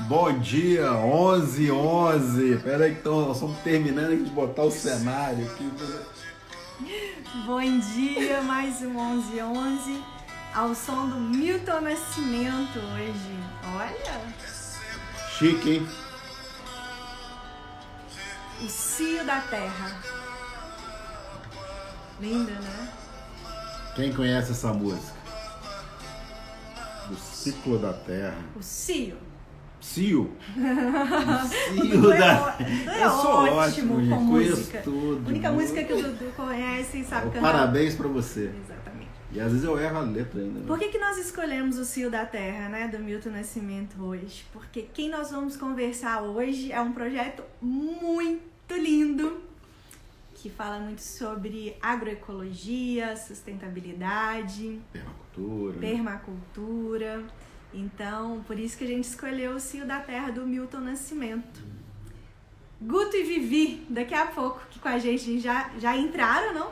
Bom dia, 11h11. Pera aí que nós estamos terminando aqui de botar o cenário aqui. Bom dia, mais um 11h11, ao som do Milton Nascimento hoje. Olha! Chique, hein? O Cio da Terra. Linda, né? Quem conhece essa música? O Ciclo da Terra. O Cio. Cio? Cio da... É Eu sou ótimo ótimo, com conheço música. tudo. A única música que o Dudu conhece e sabe cantar. Parabéns pra você. Exatamente. E às vezes eu erro a letra ainda. Né? Por que nós escolhemos o Cio da Terra, né, do Milton Nascimento hoje? Porque quem nós vamos conversar hoje é um projeto muito lindo, que fala muito sobre agroecologia, sustentabilidade, permacultura. Então, por isso que a gente escolheu o Cio da Terra do Milton Nascimento. Guto e Vivi, daqui a pouco, que com a gente já entraram, não?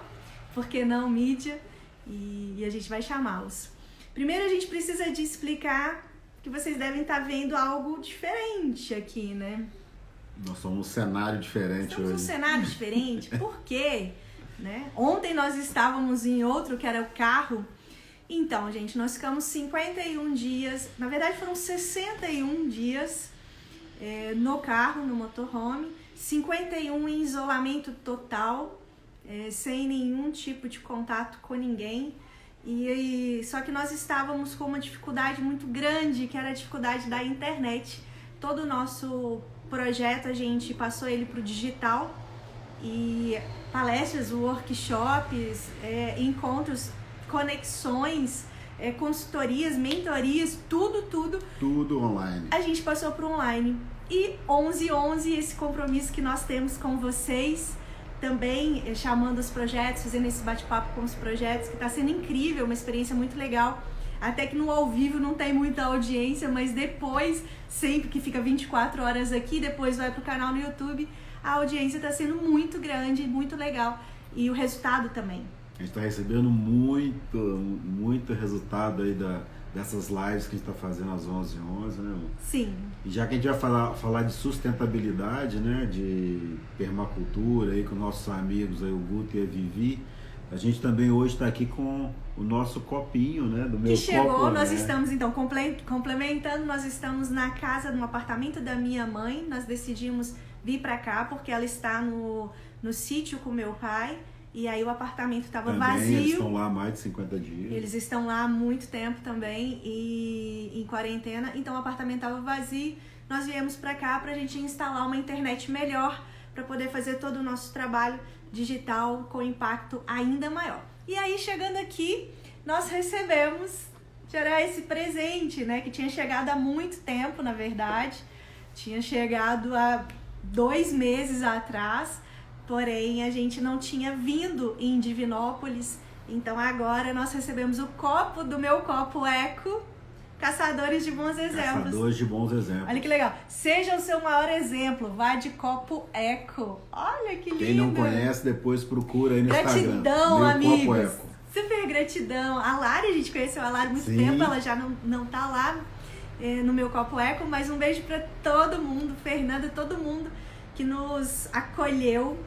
Por que não, mídia? E a gente vai chamá-los. Primeiro a gente precisa de explicar que vocês devem estar vendo algo diferente aqui, né? Nós somos um cenário diferente hoje. Um cenário diferente, por quê? Né? Ontem nós estávamos em outro, que era o carro. Então, gente, nós ficamos 51 dias, na verdade foram 61 dias no carro, no motorhome, 51 em isolamento total, sem nenhum tipo de contato com ninguém. Só que nós estávamos com uma dificuldade muito grande, que era a dificuldade da internet. Todo o nosso projeto, a gente passou ele para o digital, e palestras, workshops, encontros, conexões, consultorias, mentorias, tudo online. A gente passou para online. E 11h11, esse compromisso que nós temos com vocês, também chamando os projetos, fazendo esse bate-papo com os projetos, que está sendo incrível, uma experiência muito legal. Até que no ao vivo não tem muita audiência, mas depois, sempre que fica 24 horas aqui, depois vai pro canal no YouTube, a audiência está sendo muito grande, muito legal. E o resultado também. A gente está recebendo muito resultado aí dessas lives que a gente está fazendo às 11h11, né, amor? Sim. E já que a gente vai falar de sustentabilidade, né, de permacultura aí com nossos amigos aí, o Guto e a Vivi, a gente também hoje está aqui com o nosso copinho, né, do meu que chegou, copo, nós né? Estamos então complementando, nós estamos na casa, no apartamento da minha mãe, nós decidimos vir para cá porque ela está no sítio com meu pai. E aí o apartamento estava vazio. Eles estão lá há mais de 50 dias. Eles estão lá há muito tempo também e em quarentena. Então o apartamento estava vazio. Nós viemos para cá para a gente instalar uma internet melhor para poder fazer todo o nosso trabalho digital com impacto ainda maior. E aí chegando aqui, nós recebemos já esse presente, né? Que tinha chegado há muito tempo, na verdade. Tinha chegado há 2 meses atrás. Porém, a gente não tinha vindo em Divinópolis, então agora nós recebemos o copo do meu copo Eco, Caçadores de Bons Exemplos. Caçadores de Bons Exemplos. Olha que legal. Seja o seu maior exemplo, vá de copo Eco. Olha que lindo. Quem não conhece, depois procura aí no Instagram. Gratidão, amigos. Copo Eco. Super gratidão. A Lari, a gente conheceu a Lari há muito tempo, ela já não tá lá no meu copo Eco, mas um beijo para todo mundo, Fernanda, todo mundo que nos acolheu,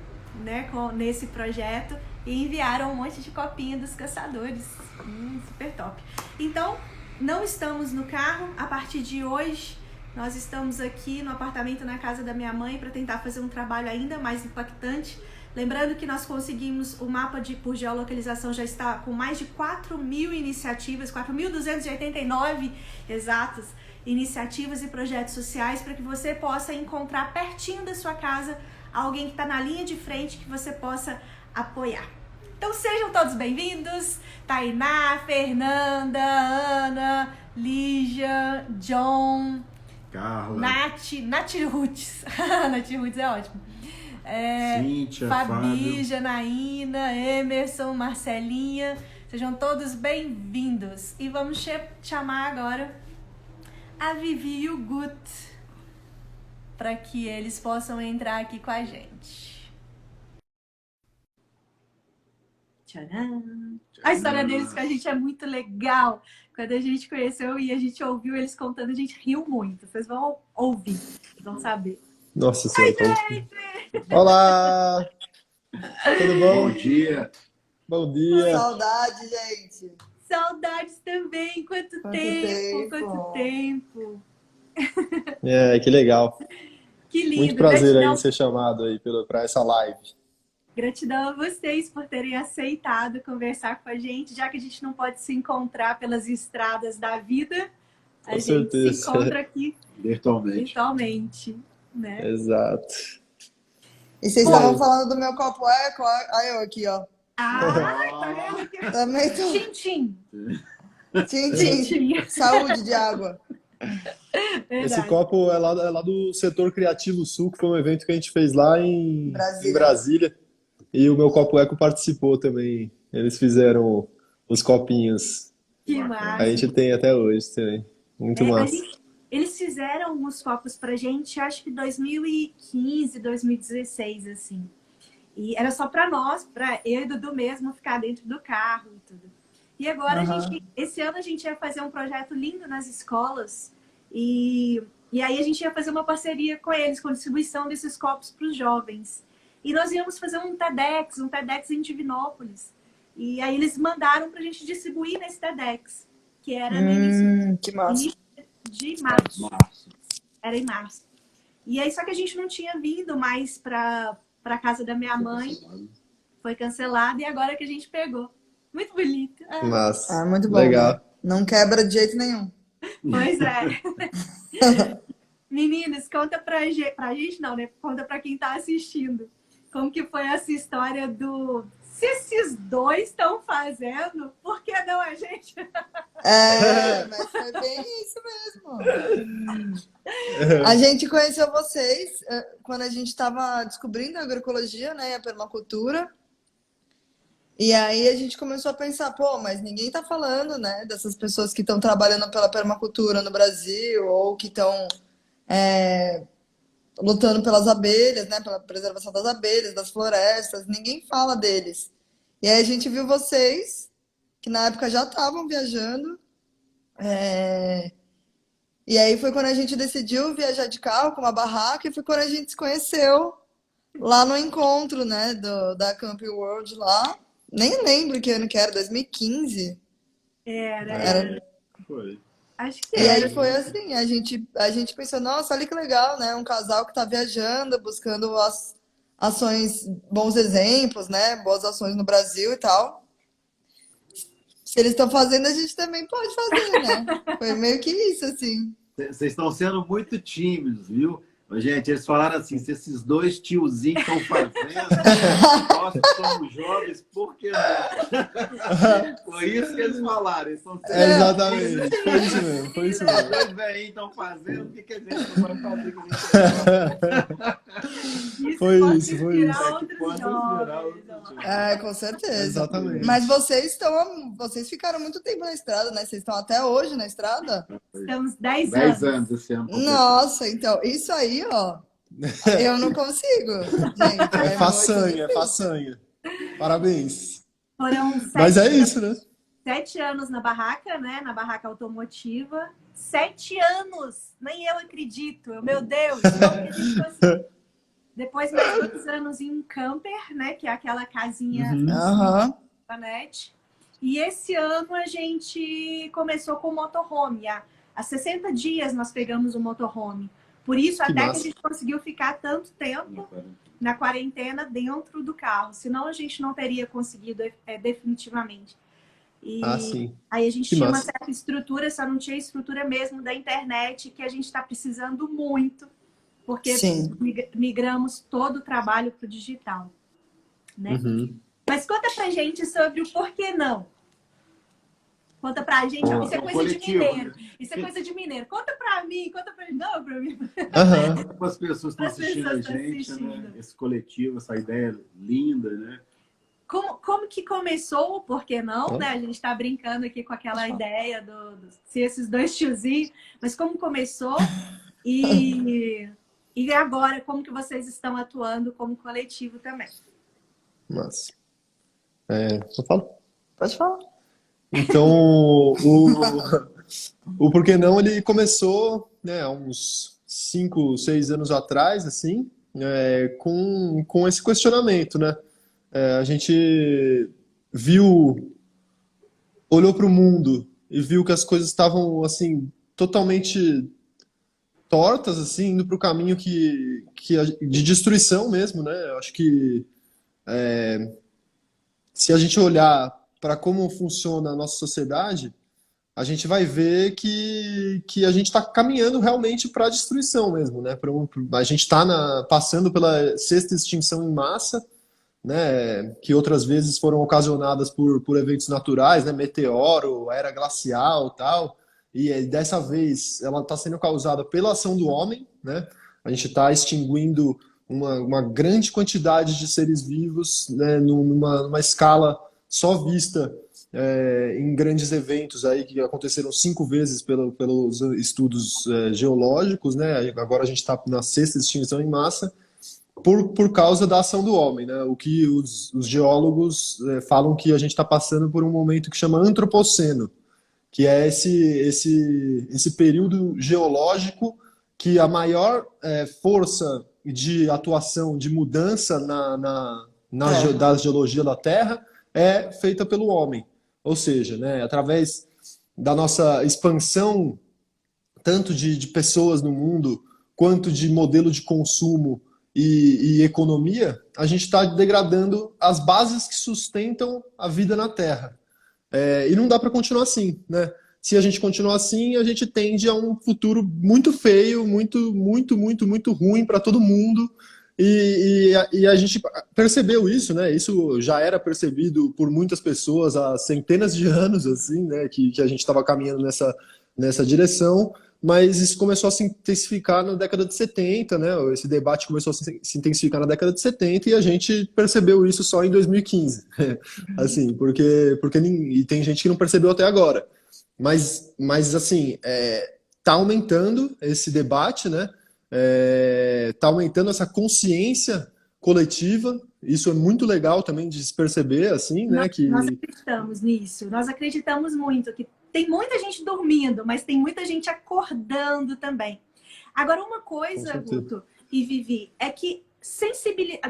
né, nesse projeto e enviaram um monte de copinha dos caçadores. Super top. Então, não estamos no carro. A partir de hoje, nós estamos aqui no apartamento na casa da minha mãe para tentar fazer um trabalho ainda mais impactante. Lembrando que nós conseguimos o mapa por geolocalização, já está com mais de 4.000 iniciativas, 4.289 exatas iniciativas e projetos sociais para que você possa encontrar pertinho da sua casa alguém que está na linha de frente que você possa apoiar. Então sejam todos bem-vindos, Tainá, Fernanda, Ana, Lígia, John, Carla, Nath Roots, Nath Roots é ótimo, Cíntia, Fabi, Fábio, Janaína, Emerson, Marcelinha, sejam todos bem-vindos. E vamos chamar agora a Vivi e o Guto, para que eles possam entrar aqui com a gente. Tcharam. A história deles com a gente é muito legal. Quando a gente conheceu e a gente ouviu eles contando, a gente riu muito. Vocês vão ouvir, vão saber. Nossa Senhora. Olá! Tudo bom? Bom dia. Bom dia. Saudade, gente. Saudades também. Quanto tempo. Que legal. Que lindo. Muito prazer Gratidão. aí ser chamado aí para essa live. Gratidão a vocês por terem aceitado conversar com a gente, já que a gente não pode se encontrar pelas estradas da vida, a gente certeza. se encontra aqui Virtualmente, né? Exato. E vocês estavam falando do meu copo eco, aí eu aqui, ó. Tá vendo aqui? Também tô... Tchim-tchim. Tchim. Saúde de água. Esse copo é lá do Setor Criativo Sul, que foi um evento que a gente fez lá em Brasília. E o meu Copo Eco participou também. Eles fizeram os copinhos. Que massa. A gente tem até hoje também. Muito massa. Eles fizeram os copos pra gente, acho que 2015, 2016, assim. E era só pra nós, pra eu e Dudu mesmo, ficar dentro do carro e tudo. E agora, esse ano a gente ia fazer um projeto lindo nas escolas. E aí a gente ia fazer uma parceria com eles, com a distribuição desses copos para os jovens. E nós íamos fazer um TEDx em Divinópolis. E aí eles mandaram pra gente distribuir nesse TEDx, que era no início de março. Era em março. E aí só que a gente não tinha vindo mais pra casa da minha mãe. Foi cancelado e agora que a gente pegou. Muito bonito. Massa. Muito bom. Legal. Não quebra de jeito nenhum. Pois é. Meninas, conta pra gente não, né? Conta pra quem tá assistindo. Como que foi essa história do... Se esses dois estão fazendo, por que não a gente? Mas foi bem isso mesmo. A gente conheceu vocês quando a gente estava descobrindo a agroecologia, né? E a permacultura. E aí a gente começou a pensar, mas ninguém tá falando, né? Dessas pessoas que estão trabalhando pela permacultura no Brasil ou que estão... lutando pelas abelhas, né? Pela preservação das abelhas, das florestas. Ninguém fala deles. E aí a gente viu vocês, que na época já estavam viajando. E aí foi quando a gente decidiu viajar de carro com uma barraca e foi quando a gente se conheceu lá no encontro, né? Da Camping World lá. Nem lembro que ano que era, 2015. Era. Foi. Acho que E era. aí foi assim, a gente pensou, nossa, olha que legal, né? Um casal que tá viajando, buscando as ações, bons exemplos, né? Boas ações no Brasil e tal. Se eles estão fazendo, a gente também pode fazer, né? Foi meio que isso, assim. Vocês estão sendo muito tímidos, viu? Gente, eles falaram assim, se esses dois tiozinhos estão fazendo, nós que somos jovens, por que não? Foi isso que eles falaram. Eles estão sendo... Exatamente, foi isso mesmo. Os dois velhinhos estão fazendo, o que a gente não vai fazer com isso? Foi isso. Com certeza. Exatamente. Mas vocês ficaram muito tempo na estrada, né? Vocês estão até hoje na estrada? Estamos 10 10 anos esse ano. Nossa, então, isso aí, ó, eu não consigo, gente. É façanha. Parabéns. Foram 7 Mas é isso, né? 7 anos na barraca, né? Na barraca automotiva. 7 anos! Nem eu acredito. Meu Deus! Como que a gente conseguiu? Depois mais 2 anos em um camper, né? Que é aquela casinha da net. E esse ano a gente começou com o motorhome. Há 60 dias nós pegamos o motorhome. Por isso, até que a gente conseguiu ficar tanto tempo na quarentena dentro do carro. Senão a gente não teria conseguido definitivamente. E sim. aí a gente tinha uma certa estrutura, só não tinha estrutura mesmo da internet, que a gente está precisando muito, porque migramos todo o trabalho para o digital. Né? Mas conta pra gente sobre o porquê não. Conta pra gente, isso é coisa de mineiro. Isso é coisa de mineiro. Conta pra mim, não, pra mim. Para as pessoas que estão assistindo a gente, né? Esse coletivo, essa ideia linda, né? Como que começou o porquê não, né? A gente tá brincando aqui com aquela ideia se esses dois tiozinhos, mas como começou e agora como que vocês estão atuando como coletivo também? Mas Eu falo? Pode falar. Então, o Por Que Não, ele começou, né, há uns 5, 6 anos atrás, assim, com esse questionamento, né? A gente viu, olhou para o mundo e viu que as coisas estavam, assim, totalmente tortas, assim, indo para o caminho de destruição mesmo, né? Eu acho que se a gente olhar para como funciona a nossa sociedade, a gente vai ver que a gente está caminhando realmente para a destruição mesmo, né? A gente está passando pela sexta extinção em massa, né? Que outras vezes foram ocasionadas por eventos naturais, né? Meteoro, era glacial, tal. E dessa vez ela está sendo causada pela ação do homem, né? A gente está extinguindo uma grande quantidade de seres vivos, né? Numa escala só vista em grandes eventos aí que aconteceram 5 vezes pelos estudos geológicos, né? Agora a gente está na sexta extinção em massa por causa da ação do homem, né? O que os geólogos falam que a gente está passando por um momento que chama antropoceno, que é esse período geológico que a maior força de atuação, de mudança da geologia da Terra é feita pelo homem. Ou seja, né, através da nossa expansão, tanto de pessoas no mundo, quanto de modelo de consumo e economia, a gente está degradando as bases que sustentam a vida na Terra. E não dá para continuar assim, né? Se a gente continuar assim, a gente tende a um futuro muito feio, muito, muito, muito, muito ruim para todo mundo. E a gente percebeu isso, né? Isso já era percebido por muitas pessoas há centenas de anos, assim, né? Que a gente estava caminhando nessa direção, mas isso começou a se intensificar na década de 70, né? Esse debate começou a se intensificar na década de 70 e a gente percebeu isso só em 2015. Assim, porque e tem gente que não percebeu até agora. Mas assim, tá aumentando esse debate, né? Tá aumentando essa consciência coletiva. Isso é muito legal também de se perceber, assim, né? Nós acreditamos nisso. Nós acreditamos muito que tem muita gente dormindo, mas tem muita gente acordando também. Agora, uma coisa, Guto e Vivi, é que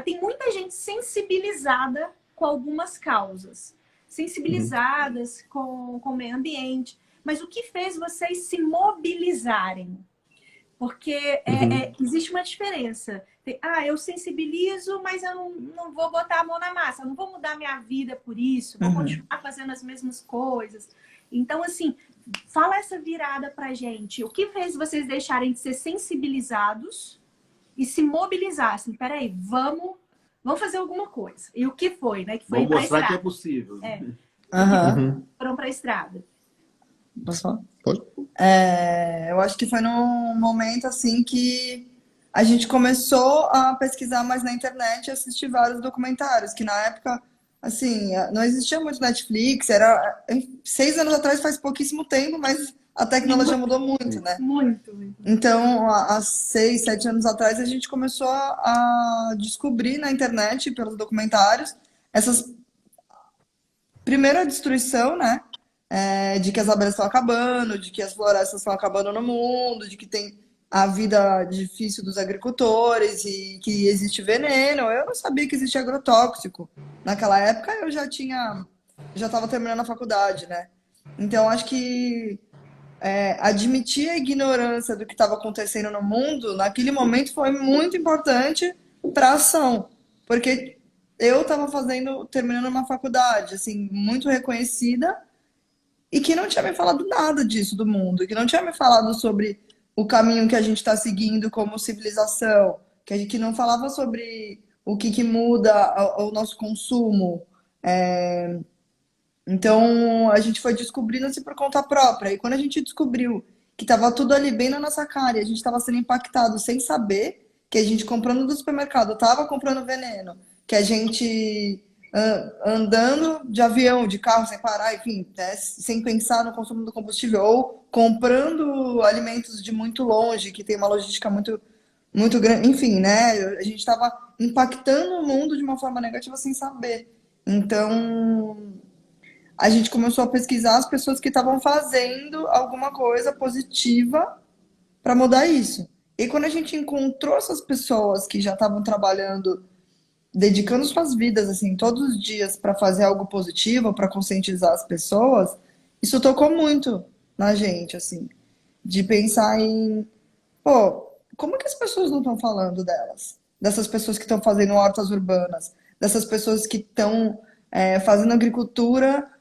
tem muita gente sensibilizada com algumas causas. Sensibilizadas com o meio ambiente. Mas o que fez vocês se mobilizarem? Porque existe uma diferença. Eu sensibilizo, mas eu não vou botar a mão na massa. Eu não vou mudar minha vida por isso. Vou continuar fazendo as mesmas coisas. Então, assim, fala essa virada pra gente. O que fez vocês deixarem de ser sensibilizados e se mobilizassem? Peraí, vamos fazer alguma coisa. E o que foi, né? Que foi vamos mostrar que é possível. Foram pra estrada. Posso falar? Pode. Eu acho que foi num momento assim que a gente começou a pesquisar mais na internet e assistir vários documentários, que na época, assim, não existia muito Netflix, 6 anos atrás, faz pouquíssimo tempo, mas a tecnologia mudou muito, né? Muito. Então, há 6, 7 anos atrás, a gente começou a descobrir na internet, pelos documentários, primeiro a destruição, né? De que as abelhas estão acabando, de que as florestas estão acabando no mundo, de que tem a vida difícil dos agricultores e que existe veneno. Eu não sabia que existia agrotóxico. Naquela época eu já estava terminando a faculdade, né? Então acho que admitir a ignorância do que estava acontecendo no mundo, naquele momento foi muito importante para a ação, porque eu estava terminando uma faculdade, assim, muito reconhecida, e que não tinha me falado nada disso do mundo, que não tinha me falado sobre o caminho que a gente está seguindo como civilização, que não falava sobre o que muda o nosso consumo. Então, a gente foi descobrindo-se por conta própria. E quando a gente descobriu que estava tudo ali bem na nossa cara, e a gente estava sendo impactado sem saber, que a gente comprando do supermercado estava comprando veneno, que a gente andando de avião, de carro sem parar, enfim, né, sem pensar no consumo do combustível, ou comprando alimentos de muito longe, que tem uma logística muito, muito grande, enfim, né, a gente estava impactando o mundo de uma forma negativa sem saber. Então, a gente começou a pesquisar as pessoas que estavam fazendo alguma coisa positiva para mudar isso. E quando a gente encontrou essas pessoas que já estavam trabalhando, dedicando suas vidas assim todos os dias para fazer algo positivo, para conscientizar as pessoas, isso tocou muito na gente, assim, de pensar em, pô, como que as pessoas não estão falando delas? Dessas pessoas que estão fazendo hortas urbanas, dessas pessoas que estão fazendo agricultura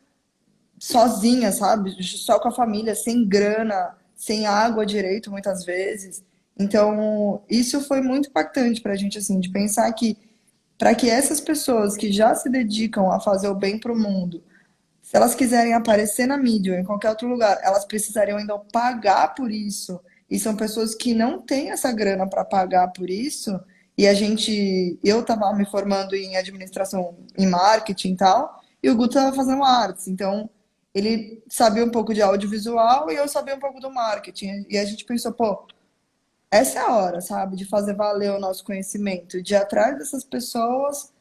sozinha, sabe? Só com a família, sem grana, sem água direito, muitas vezes. Então, isso foi muito impactante para a gente, assim, de pensar que para que essas pessoas que já se dedicam a fazer o bem para o mundo, se elas quiserem aparecer na mídia ou em qualquer outro lugar, elas precisariam ainda pagar por isso. E são pessoas que não têm essa grana para pagar por isso. E eu estava me formando em administração, em marketing e tal, e o Guto estava fazendo artes. Então, ele sabia um pouco de audiovisual e eu sabia um pouco do marketing. E a gente pensou, pô, essa é a hora, sabe, de fazer valer o nosso conhecimento, de ir atrás dessas pessoas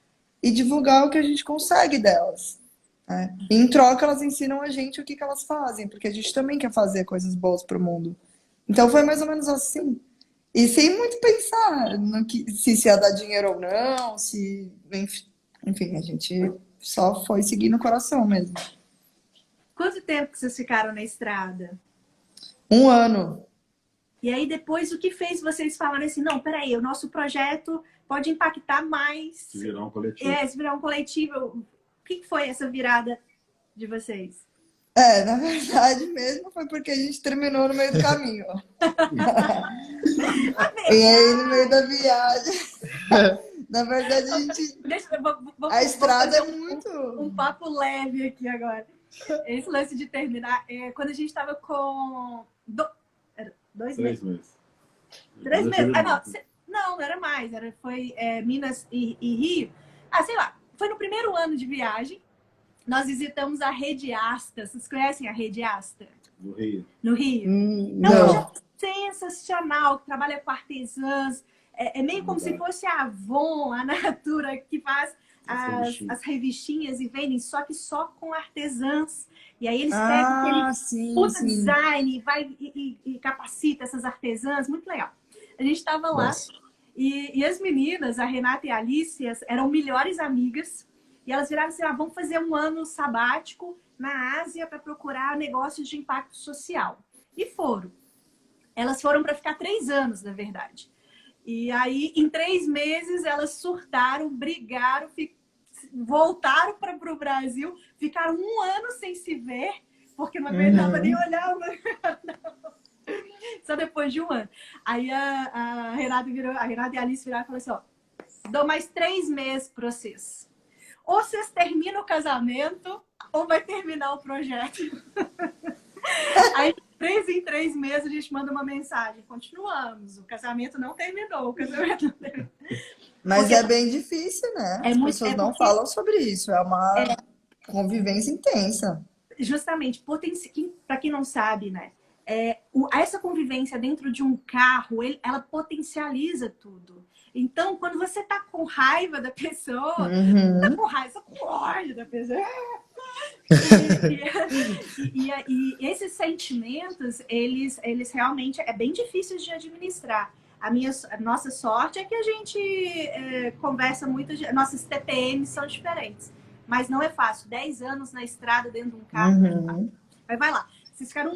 e divulgar o que a gente consegue delas, né? E, em troca, elas ensinam a gente o que que elas fazem, porque a gente também quer fazer coisas boas para o mundo. Então foi mais ou menos assim. E sem muito pensar no que, se ia dar dinheiro ou não, se. Enfim, a gente só foi seguir no coração mesmo. Quanto tempo que vocês ficaram na estrada? 1 ano. E aí depois o que fez vocês falarem assim, não, peraí, o nosso projeto pode impactar mais. Se virar um coletivo. Se virar um coletivo. O que foi essa virada de vocês? Na verdade mesmo foi porque a gente terminou no meio do caminho. E aí no meio da viagem. Na verdade a gente. A estrada é muito. Um papo leve aqui agora. Esse lance de terminar. Quando a gente estava com. 2 meses. 3 meses. Não era mais. Foi Minas e Rio. Sei lá. Foi no primeiro ano de viagem. Nós visitamos a Rede Asta. Vocês conhecem a Rede Asta? No Rio. No Rio? Não. Sensacional. Que trabalha com artesãs. É meio como se fosse a Avon, a Natura, que faz as revistinhas e vendem, só que só com artesãs. E aí eles pegam aquele design e capacita essas artesãs. Muito legal. A gente estava lá e as meninas, a Renata e a Alice, eram melhores amigas. E elas viraram assim, vamos fazer um ano sabático na Ásia para procurar negócios de impacto social. E foram. Elas foram para ficar 3 anos, na verdade. E aí, em 3 meses, elas surtaram, brigaram, voltaram para o Brasil, ficaram 1 ano sem se ver, porque não aguentava nem olhar. Só depois de 1 ano. Aí a Renata e a Alice viraram e falaram assim, dou mais 3 meses para vocês. Ou vocês terminam o casamento, ou vai terminar o projeto. Aí, 3 em 3 meses, a gente manda uma mensagem. Continuamos. O casamento não terminou. Mas porque é bem difícil, né? As pessoas não falam sobre isso. É uma convivência intensa. Justamente. Para quem não sabe, né? Essa convivência dentro de um carro, ela potencializa tudo. Então, quando você tá com raiva da pessoa, tá com raiva, você tá com ódio da pessoa. E esses sentimentos, eles realmente é bem difícil de administrar. A nossa sorte é que a gente conversa muito, nossas TPMs são diferentes. Mas não é fácil. 10 anos na estrada dentro de um carro. Mas vai lá. Vocês ficaram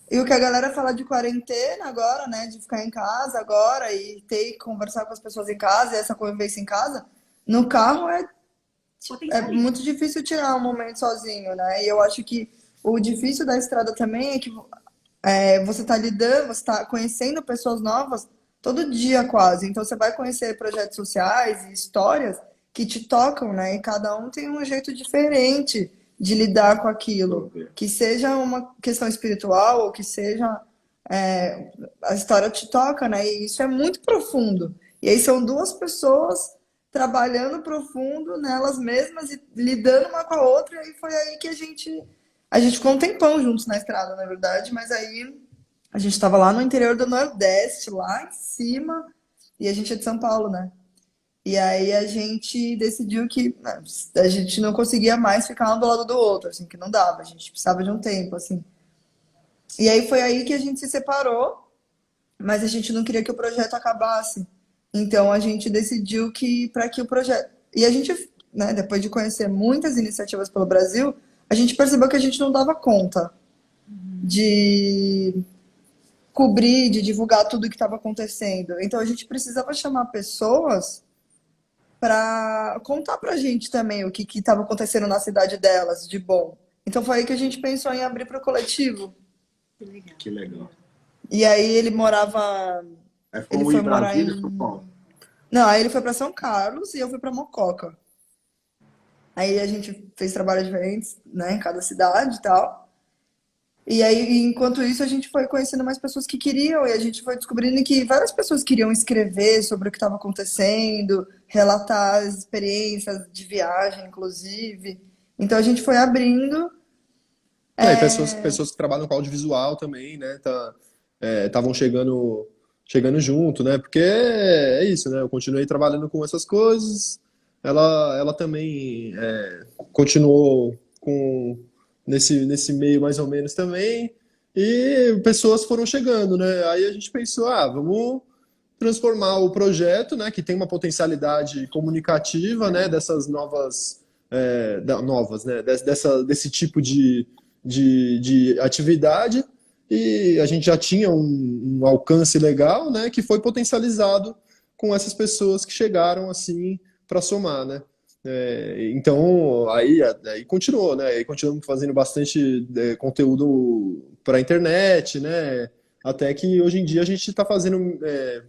E o que a galera fala de quarentena agora, né? De ficar em casa agora e ter que conversar com as pessoas em casa, e essa convivência em casa, no carro é muito difícil tirar um momento sozinho, né? E eu acho que o difícil da estrada também é que você tá lidando, você tá conhecendo pessoas novas todo dia quase. Então você vai conhecer projetos sociais e histórias que te tocam, né? E cada um tem um jeito diferente de lidar com aquilo, que seja uma questão espiritual ou que seja a história te toca, né? E isso é muito profundo. E aí são 2 pessoas trabalhando profundo nelas mesmas e lidando uma com a outra. E foi aí que a gente ficou um tempão juntos na estrada, na verdade. Mas aí a gente estava lá no interior do Nordeste, lá em cima, e a gente é de São Paulo, né? E aí a gente decidiu que a gente não conseguia mais ficar um do lado do outro, assim, que não dava, a gente precisava de um tempo, assim. E aí foi aí que a gente se separou, mas a gente não queria que o projeto acabasse. Então a gente decidiu que para que o projeto. E a gente, né, depois de conhecer muitas iniciativas pelo Brasil, a gente percebeu que a gente não dava conta de cobrir, de divulgar tudo o que estava acontecendo. Então a gente precisava chamar pessoas para contar pra gente também o que estava acontecendo na cidade delas de bom. Então foi aí que a gente pensou em abrir para o coletivo. Que legal. Que legal. E aí ele morava. Aí Ele ficou foi em morar Brasília, em. São Paulo. Não, aí ele foi para São Carlos e eu fui para Mococa. Aí a gente fez trabalhos diferentes, né, em cada cidade e tal. E aí, enquanto isso, a gente foi conhecendo mais pessoas que queriam, e a gente foi descobrindo que várias pessoas queriam escrever sobre o que estava acontecendo, relatar as experiências de viagem, inclusive. Então a gente foi abrindo. É, e pessoas que trabalham com audiovisual também, né? Estavam chegando junto, né? Porque é isso, né? Eu continuei trabalhando com essas coisas. Ela também continuou nesse meio mais ou menos também. E pessoas foram chegando, né? Aí a gente pensou, vamos transformar o projeto, né? Que tem uma potencialidade comunicativa, né? Dessas novas, né? Desse tipo de atividade, e a gente já tinha um alcance legal, né, que foi potencializado com essas pessoas que chegaram assim para somar, né? Então aí continuou, né? Aí continuamos fazendo bastante conteúdo para a internet, né? Até que hoje em dia a gente está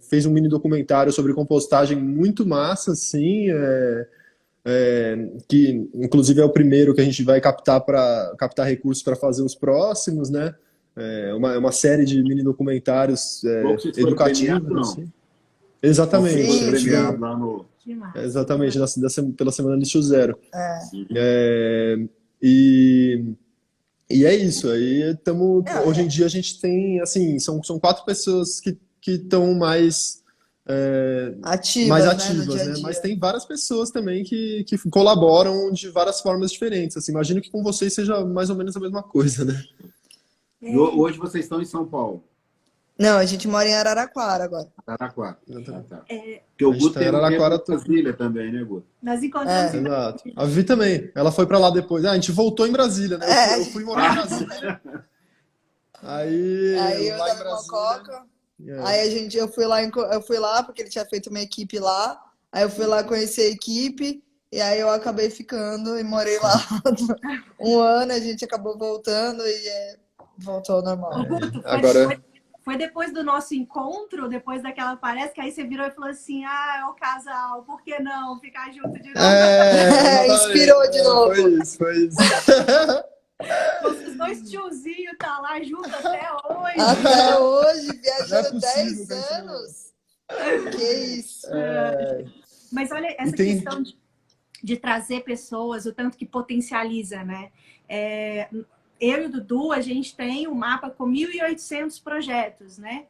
fez um mini documentário sobre compostagem muito massa, assim, que inclusive é o primeiro que a gente vai captar recursos para fazer os próximos, né? Uma série de mini documentários Bom que vocês foram premiados, educativos, não? assim. Exatamente. Foi Sim, premiado sim. lá no... Que massa. Exatamente, pela Semana Lixo Zero. É. E, e é isso. Aí hoje em É, dia a gente tem, assim, são 4 pessoas que estão mais ativas, né, no ativas, dia a né? Mas dia. tem várias pessoas também que colaboram de várias formas diferentes. Assim, imagino que com vocês seja mais ou menos a mesma coisa, né? E hoje vocês estão em São Paulo, Não, a gente mora em Araraquara agora. Araraquara. Exatamente. Tá. Porque o A gente Guto tá em tem um tempo Araraquara. em Brasília também, né, Guto? Nós encontramos em Exato. A Vivi também. Ela foi pra lá depois. A gente voltou em Brasília, né? Eu fui morar em Brasília. Aí eu lá em tava em Brasília. Mococa. Aí eu fui lá porque ele tinha feito uma equipe lá. Aí eu fui lá conhecer a equipe e aí eu acabei ficando e morei lá um ano. A gente acabou voltando e voltou ao normal. Ô, Guto, Agora- foi depois do nosso encontro, depois daquela palestra, que aí você virou e falou assim: é o casal, por que não ficar junto de novo? Inspirou de novo. Foi isso. Os dois tiozinhos tá lá junto até hoje. Até hoje, Não é viajando possível 10 que a gente anos. Que isso. Mas olha, essa questão de trazer pessoas, o tanto que potencializa, né? Eu e o Dudu, a gente tem um mapa com 1.800 projetos, né?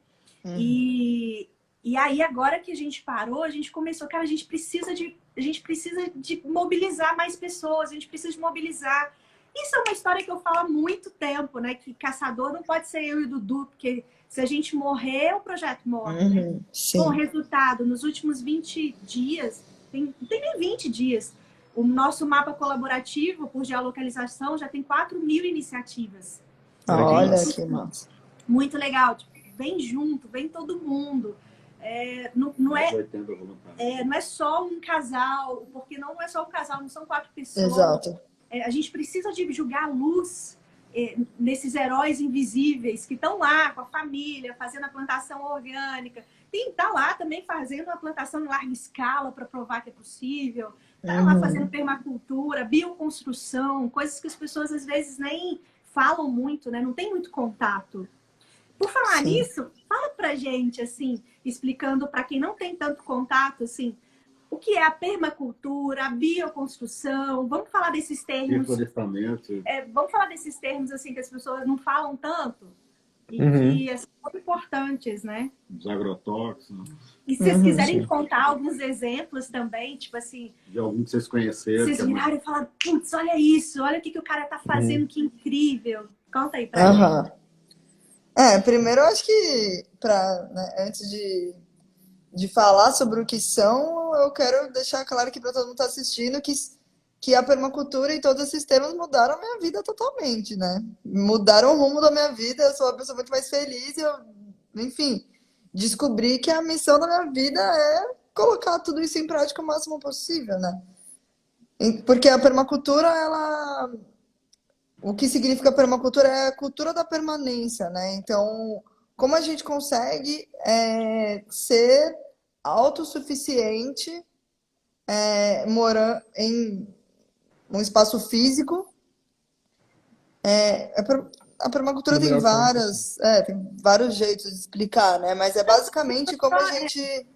E aí, agora que a gente parou, a gente começou, cara, a gente precisa de mobilizar mais pessoas, a gente precisa de mobilizar. Isso é uma história que eu falo há muito tempo, né? Que caçador não pode ser eu e o Dudu, porque se a gente morrer, o projeto morre, né? Sim. Bom, resultado, nos últimos 20 dias, não tem nem 20 dias, o nosso mapa colaborativo por geolocalização já tem 4.000 iniciativas. Olha que massa. Muito legal. Tipo, vem junto, vem todo mundo. Não é só um casal, porque não é só um casal, não são 4 pessoas. Exato. A gente precisa de jogar luz nesses heróis invisíveis que estão lá com a família, fazendo a plantação orgânica. Tem que estar lá também fazendo a plantação em larga escala para provar que é possível. Tá lá fazendo permacultura, bioconstrução, coisas que as pessoas às vezes nem falam muito, né? Não tem muito contato. Por falar nisso, fala pra gente, assim, explicando para quem não tem tanto contato, assim, o que é a permacultura, a bioconstrução. Vamos falar desses termos. Reflorestamento. Vamos falar desses termos, assim, que as pessoas não falam tanto. e que são muito importantes, né? Os agrotóxicos. E se vocês quiserem contar alguns exemplos também, tipo assim... De algum que vocês conheceram. Vocês viraram e falaram, putz, olha isso, olha o que o cara tá fazendo, que incrível. Conta aí pra gente. Primeiro eu acho que, antes de falar sobre o que são, eu quero deixar claro aqui para todo mundo que está assistindo que a permacultura e todos esses temas mudaram a minha vida totalmente, né? Mudaram o rumo da minha vida, eu sou uma pessoa muito mais feliz e enfim, descobri que a missão da minha vida é colocar tudo isso em prática o máximo possível, né? Porque a permacultura, o que significa permacultura é a cultura da permanência, né? Então, como a gente consegue ser autossuficiente morando em um espaço físico? A permacultura tem vários jeitos de explicar, né? Mas é basicamente como a gente...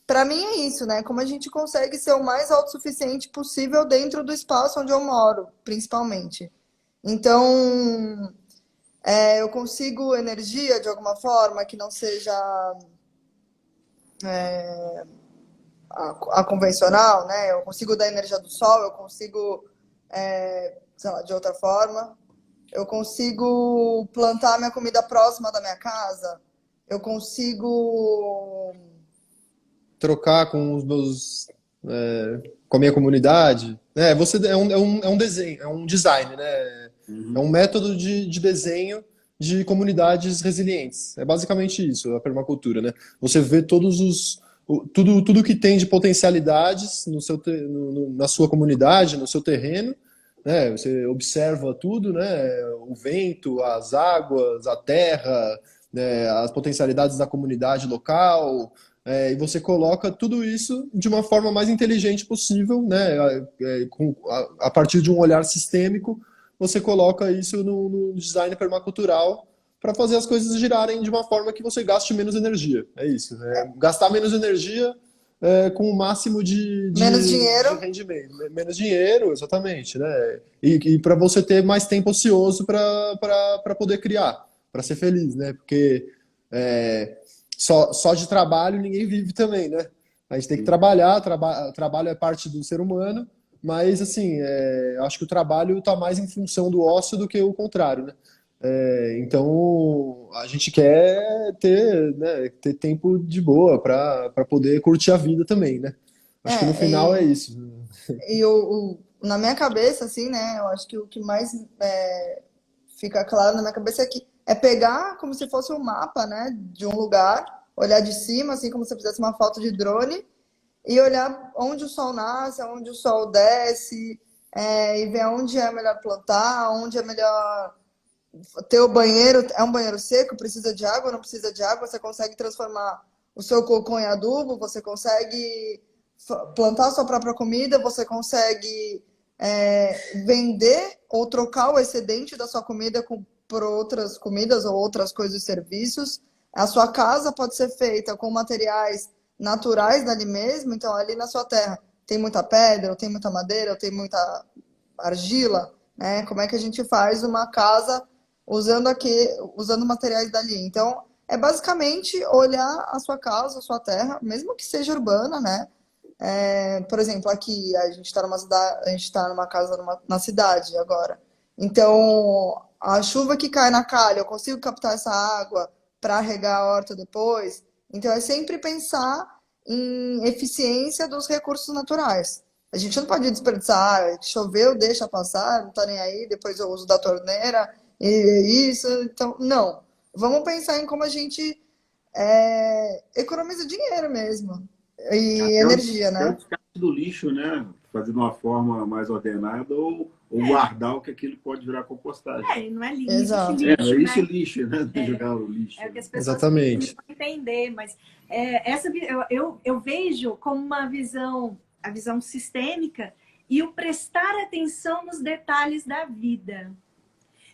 Para mim é isso, né? Como a gente consegue ser o mais autossuficiente possível dentro do espaço onde eu moro, principalmente. Então, eu consigo energia de alguma forma que não seja a convencional, né? Eu consigo dar energia do sol, eu consigo, sei lá, de outra forma. Eu consigo plantar minha comida próxima da minha casa. Eu consigo... trocar com os meus... com a minha comunidade. Você é um desenho, é um design, né? É um método de desenho de comunidades resilientes. É basicamente isso, a permacultura, né? Você vê tudo que tem de potencialidades na sua comunidade, no seu terreno, né? Você observa tudo, né? O vento, as águas, a terra, né? As potencialidades da comunidade local, e você coloca tudo isso de uma forma mais inteligente possível, né? A partir de um olhar sistêmico, você coloca isso no design permacultural para fazer as coisas girarem de uma forma que você gaste menos energia. É isso. Gastar menos energia com o máximo menos dinheiro. De rendimento. Menos dinheiro, exatamente. Né? E para você ter mais tempo ocioso para poder criar, para ser feliz, né? Porque só de trabalho ninguém vive também, né? A gente tem que trabalhar, trabalho é parte do ser humano, mas assim, acho que o trabalho está mais em função do ócio do que o contrário, né? Então a gente quer ter tempo de boa para poder curtir a vida também, né? Acho que no final é isso. E na minha cabeça, assim, né? Eu acho que o que mais fica claro na minha cabeça é pegar como se fosse um mapa, né? De um lugar, olhar de cima, assim como se fizesse uma foto de drone, e olhar onde o sol nasce, onde o sol desce, e ver onde é melhor plantar, onde é melhor ter o banheiro. É um banheiro seco, precisa de água, não precisa de água, você consegue transformar o seu cocô em adubo, você consegue plantar a sua própria comida, você consegue vender ou trocar o excedente da sua comida por outras comidas ou outras coisas e serviços. A sua casa pode ser feita com materiais naturais dali mesmo, então ali na sua terra tem muita pedra, ou tem muita madeira, ou tem muita argila, né? Como é que a gente faz uma casa usando materiais dali? Então, é basicamente olhar a sua casa, a sua terra, mesmo que seja urbana, né? Por exemplo, aqui a gente está numa casa na cidade agora. Então, a chuva que cai na calha, eu consigo captar essa água para regar a horta depois? Então, é sempre pensar em eficiência dos recursos naturais. A gente não pode desperdiçar, choveu, deixa passar, não está nem aí, depois eu uso da torneira, e isso. Então, não. Vamos pensar em como a gente economiza dinheiro mesmo. E energia, né? O descarte do lixo, né? Fazer de uma forma mais ordenada ou guardar o que aquilo pode virar compostagem. Não é lixo. Exato. Lixo, né? Jogar o lixo. É o que as pessoas Exatamente. precisam entender, mas eu vejo como uma visão, a visão sistêmica e o prestar atenção nos detalhes da vida.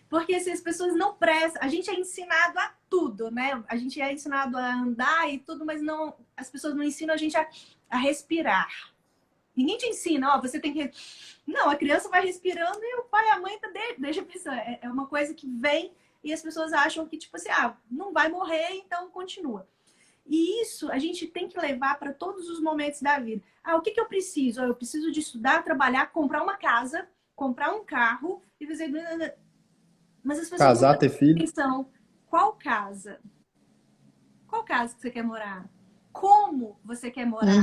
Porque se as pessoas não prestam, a gente é ensinado a tudo, né? A gente é ensinado a andar e tudo, mas não, as pessoas não ensinam a gente a respirar. Ninguém te ensina, você tem que... Não, a criança vai respirando e o pai e a mãe deixa pensar. É uma coisa que vem e as pessoas acham que, tipo assim, não vai morrer, então continua. E isso a gente tem que levar para todos os momentos da vida. O que eu preciso? Eu preciso de estudar, trabalhar, comprar uma casa, comprar um carro e fazer... Mas as pessoas Casar, não ter filho. pensam, qual casa? Qual casa que você quer morar? Como você quer morar?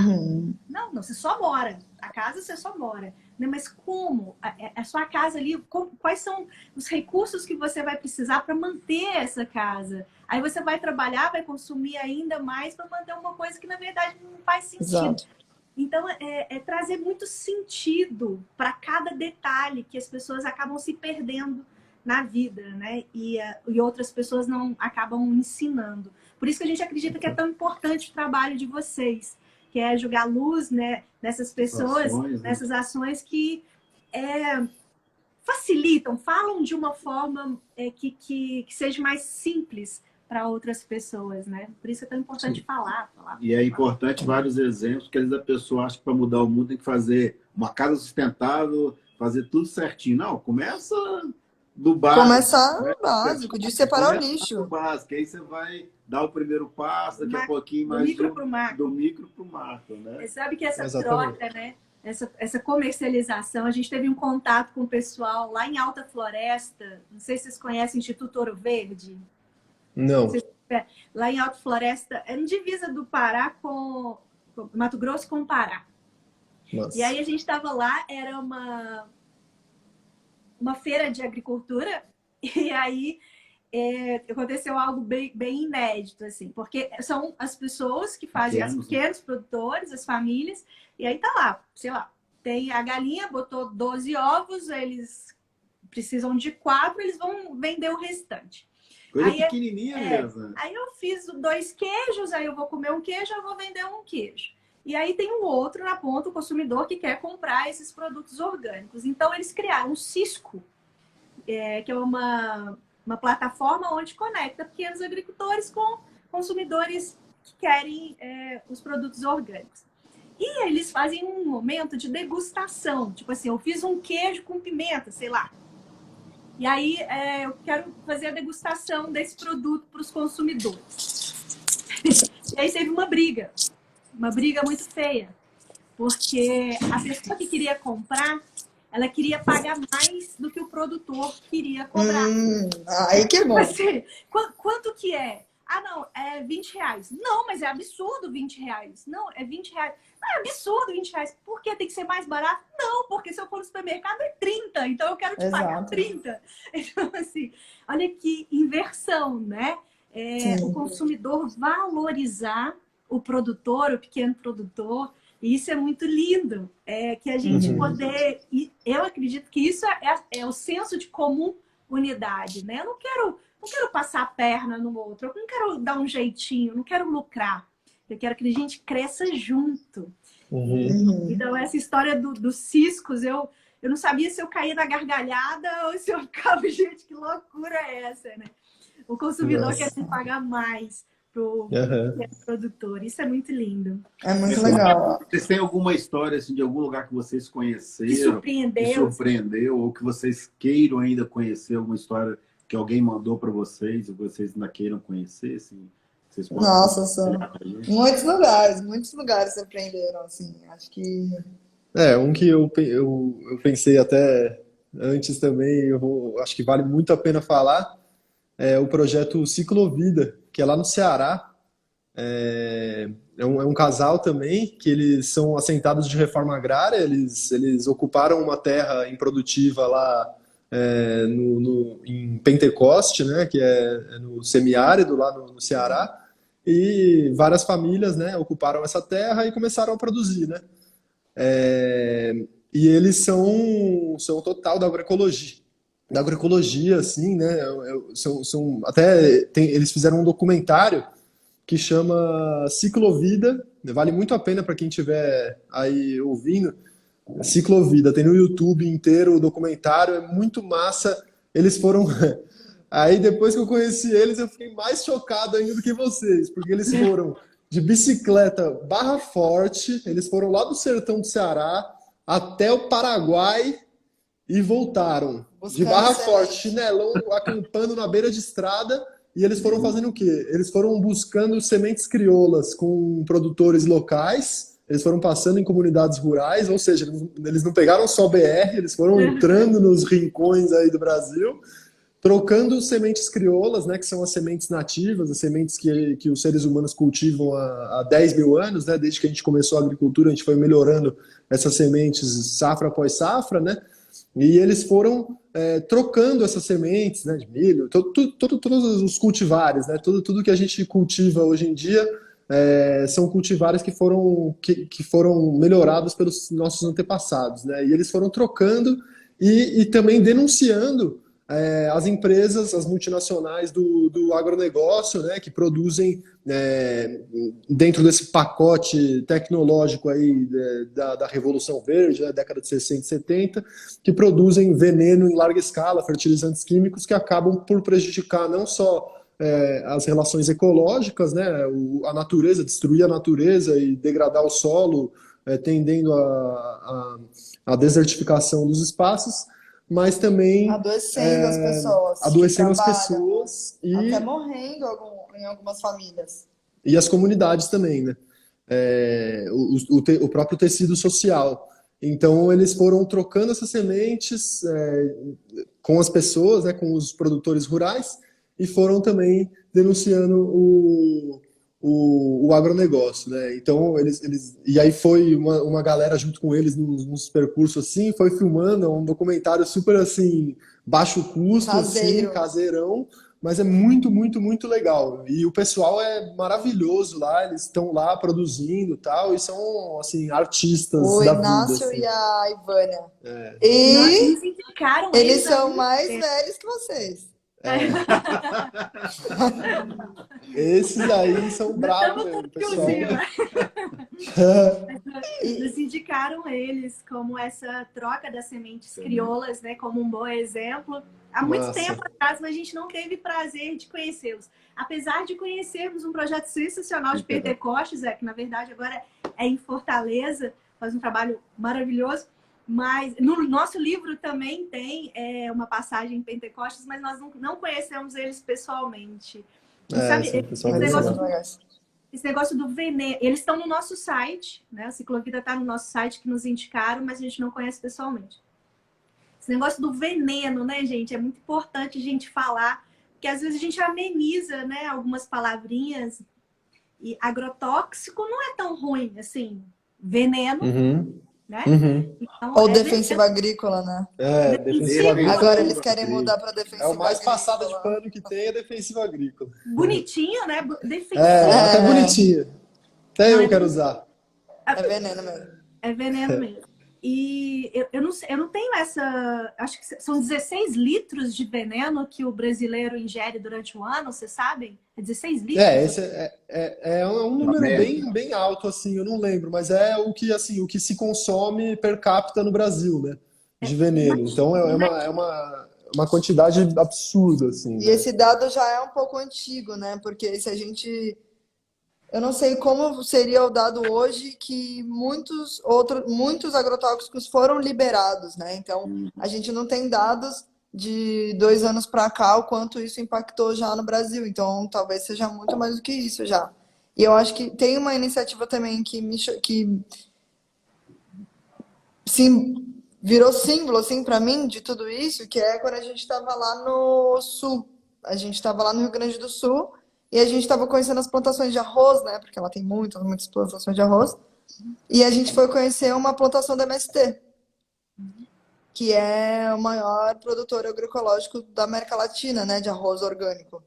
Não, você só mora. A casa você só mora. Mas como? A sua casa ali, quais são os recursos que você vai precisar para manter essa casa? Aí você vai trabalhar, vai consumir ainda mais para manter uma coisa que, na verdade, não faz sentido. Exato. Então, é trazer muito sentido para cada detalhe que as pessoas acabam se perdendo na vida, né? E outras pessoas não acabam ensinando. Por isso que a gente acredita que é tão importante o trabalho de vocês, que é jogar luz, né, nessas pessoas, nessas ações que facilitam, falam de uma forma que seja mais simples para outras pessoas, né? Por isso é tão importante falar. E é importante vários exemplos, porque às vezes a pessoa acha que para mudar o mundo tem que fazer uma casa sustentável, fazer tudo certinho. Não, começa do básico. Começar no básico, de separar o lixo. Do básico, aí você vai dar o primeiro passo, daqui a pouquinho mais do micro para o macro, né? Você sabe que essa troca, né? Essa comercialização, a gente teve um contato com o pessoal lá em Alta Floresta, não sei se vocês conhecem o Instituto Ouro Verde. Não. Lá em Alta Floresta, é na divisa do Pará com Mato Grosso com o Pará. Nossa. E aí a gente estava lá, era uma feira de agricultura, e aí aconteceu algo bem inédito, assim, porque são as pessoas que fazem os pequenos produtores, as famílias, e aí tá lá, sei lá, tem a galinha, botou 12 ovos, eles precisam de 4, eles vão vender o restante. Coisa pequenininha mesmo. Aí eu fiz 2 queijos, aí eu vou comer um queijo, eu vou vender um queijo. E aí tem um outro na ponta, o consumidor que quer comprar esses produtos orgânicos. Então eles criaram um Cisco, que é uma plataforma onde conecta pequenos agricultores com consumidores que querem os produtos orgânicos. E eles fazem um momento de degustação. Tipo assim, eu fiz um queijo com pimenta, sei lá. E aí eu quero fazer a degustação desse produto para os consumidores. E aí teve uma briga muito feia. Porque a pessoa que queria comprar, ela queria pagar mais do que o produtor queria cobrar. Aí que é bom. Assim, quanto que é? Não, é R$20. Não, mas é absurdo R$20. Não, é R$20. Não, é absurdo R$20. Por que tem que ser mais barato? Não, porque se eu for no supermercado é 30. Então eu quero te pagar 30. Então, assim, olha que inversão, né? O consumidor valorizar o produtor, o pequeno produtor. E isso é muito lindo. Que a gente poder... E eu acredito que isso é o senso de comunidade, né? Eu não quero passar a perna no outro, eu não quero dar um jeitinho, eu não quero lucrar. Eu quero que a gente cresça junto. Então, essa história dos ciscos, eu não sabia se eu caía na gargalhada ou se eu ficava, gente, que loucura é essa, né? O consumidor quer pagar mais pro produtor. Isso é muito lindo. É muito legal. Vocês têm alguma história assim, de algum lugar que vocês conheceram? Que surpreendeu, ou que vocês queiram ainda conhecer, alguma história que alguém mandou para vocês, ou vocês ainda queiram conhecer, assim, vocês podem... Nossa, são muitos lugares surpreenderam, assim, acho que... Um que eu pensei até antes também, acho que vale muito a pena falar, é o projeto Ciclovida, que é lá no Ceará. É um casal também, que eles são assentados de reforma agrária, eles ocuparam uma terra improdutiva lá em Pentecoste, né, que é no semiárido lá no Ceará, e várias famílias, né, ocuparam essa terra e começaram a produzir, né? E eles são total da agroecologia, assim, né? Eles fizeram um documentário que chama Ciclovida, vale muito a pena para quem estiver aí ouvindo. Ciclovida, tem no YouTube inteiro o documentário, é muito massa. Eles foram... Aí depois que eu conheci eles, eu fiquei mais chocado ainda do que vocês, porque eles foram de bicicleta Barra Forte, eles foram lá do sertão do Ceará até o Paraguai e voltaram. de barra forte, chinelão, acampando na beira de estrada, e eles foram fazendo o quê? Eles foram buscando sementes crioulas com produtores locais, eles foram passando em comunidades rurais, ou seja, eles não pegaram só BR, eles foram entrando nos rincões aí do Brasil, trocando sementes crioulas, né, que são as sementes nativas, as sementes que os seres humanos cultivam há 10 mil anos, né, desde que a gente começou a agricultura, a gente foi melhorando essas sementes safra após safra, né, e eles foram trocando essas sementes, né, de milho, todos os cultivares, né, tudo que a gente cultiva hoje em dia são cultivares que foram melhorados pelos nossos antepassados, né, e eles foram trocando e também denunciando as empresas, as multinacionais do agronegócio, né, que produzem dentro desse pacote tecnológico aí da Revolução Verde, né, década de 60 e 70, que produzem veneno em larga escala, fertilizantes químicos que acabam por prejudicar não só as relações ecológicas, né, a natureza, destruir a natureza e degradar o solo, tendendo à desertificação dos espaços, mas também adoecendo as pessoas. Adoecendo as pessoas e até morrendo em algumas famílias. E as comunidades também, né? O próprio tecido social. Então, eles foram trocando essas sementes com as pessoas, né, com os produtores rurais, e foram também denunciando o agronegócio, né? Então, e aí foi uma galera junto com eles nos percursos assim, foi filmando, um documentário super assim, baixo custo, assim, caseirão, mas é muito, muito, muito legal. E o pessoal é maravilhoso lá, eles estão lá produzindo e tal, e são, assim, artistas o da Inácio vida. Assim. E a Ivânia. Eles indicaram eles são mais velhos que vocês. Esses aí são bravos mesmo, pessoal. Eles indicaram eles como essa troca das sementes crioulas, né, como um bom exemplo. Há muito tempo atrás, mas a gente não teve prazer de conhecê-los. Apesar de conhecermos um projeto sensacional de Pentecostes, que na verdade agora é em Fortaleza, faz um trabalho maravilhoso. Mas no nosso livro também tem uma passagem em Pentecostes, mas nós não conhecemos eles pessoalmente. Sabe, esse negócio do veneno, eles estão no nosso site, né? A Ciclovida está no nosso site, que nos indicaram, mas a gente não conhece pessoalmente. Esse negócio do veneno, né, gente? É muito importante a gente falar, porque às vezes a gente ameniza, né, algumas palavrinhas. E agrotóxico não é tão ruim, assim. Veneno... Né? Então, ou defensiva agrícola, né? Defensiva agrícola. Agora eles querem mudar para defensiva agrícola. É o mais passado de pano que tem, é defensiva agrícola. Bonitinho, né? Defensiva. Até bonitinho. Até eu quero usar. É veneno mesmo. É veneno mesmo. E eu não tenho essa... Acho que são 16 litros de veneno que o brasileiro ingere durante o ano, vocês sabem? É 16 litros? Esse é um número bem alto, assim, eu não lembro, mas é o que se consome per capita no Brasil, né? De veneno. Então é uma quantidade absurda, assim. E esse dado já é um pouco antigo, né? Porque se a gente... Eu não sei como seria o dado hoje que muitos agrotóxicos foram liberados, né? Então, a gente não tem dados de 2 anos para cá o quanto isso impactou já no Brasil. Então, talvez seja muito mais do que isso já. E eu acho que tem uma iniciativa também que sim, virou símbolo, assim, para mim, de tudo isso, que é quando a gente estava lá no Sul. A gente estava lá no Rio Grande do Sul, e a gente estava conhecendo as plantações de arroz, né? Porque ela tem muitas plantações de arroz. E a gente foi conhecer uma plantação da MST, que é o maior produtor agroecológico da América Latina, né? De arroz orgânico.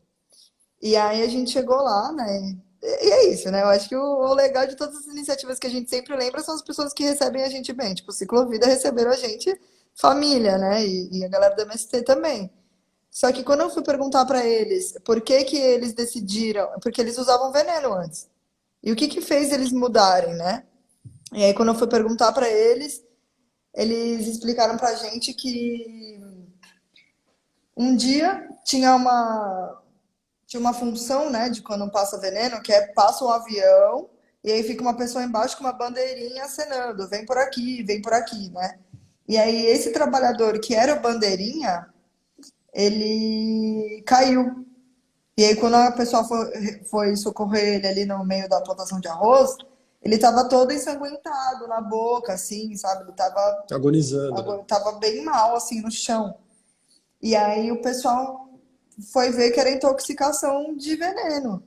E aí a gente chegou lá, né? E é isso, né? Eu acho que o legal de todas as iniciativas que a gente sempre lembra são as pessoas que recebem a gente bem. Tipo, o Ciclovida receberam a gente, família, né? E a galera da MST também. Só que quando eu fui perguntar para eles por que eles decidiram... Porque eles usavam veneno antes. E o que fez eles mudarem, né? E aí quando eu fui perguntar para eles explicaram pra gente que um dia tinha uma função, né, de quando passa veneno, que passa um avião e aí fica uma pessoa embaixo com uma bandeirinha acenando, vem por aqui, né? E aí esse trabalhador que era o bandeirinha, ele caiu. E aí quando a pessoa foi socorrer ele ali no meio da plantação de arroz, ele estava todo ensanguentado na boca, assim, sabe? Ele estava Agonizando, né? tava bem mal, assim, no chão. E aí o pessoal foi ver que era intoxicação de veneno.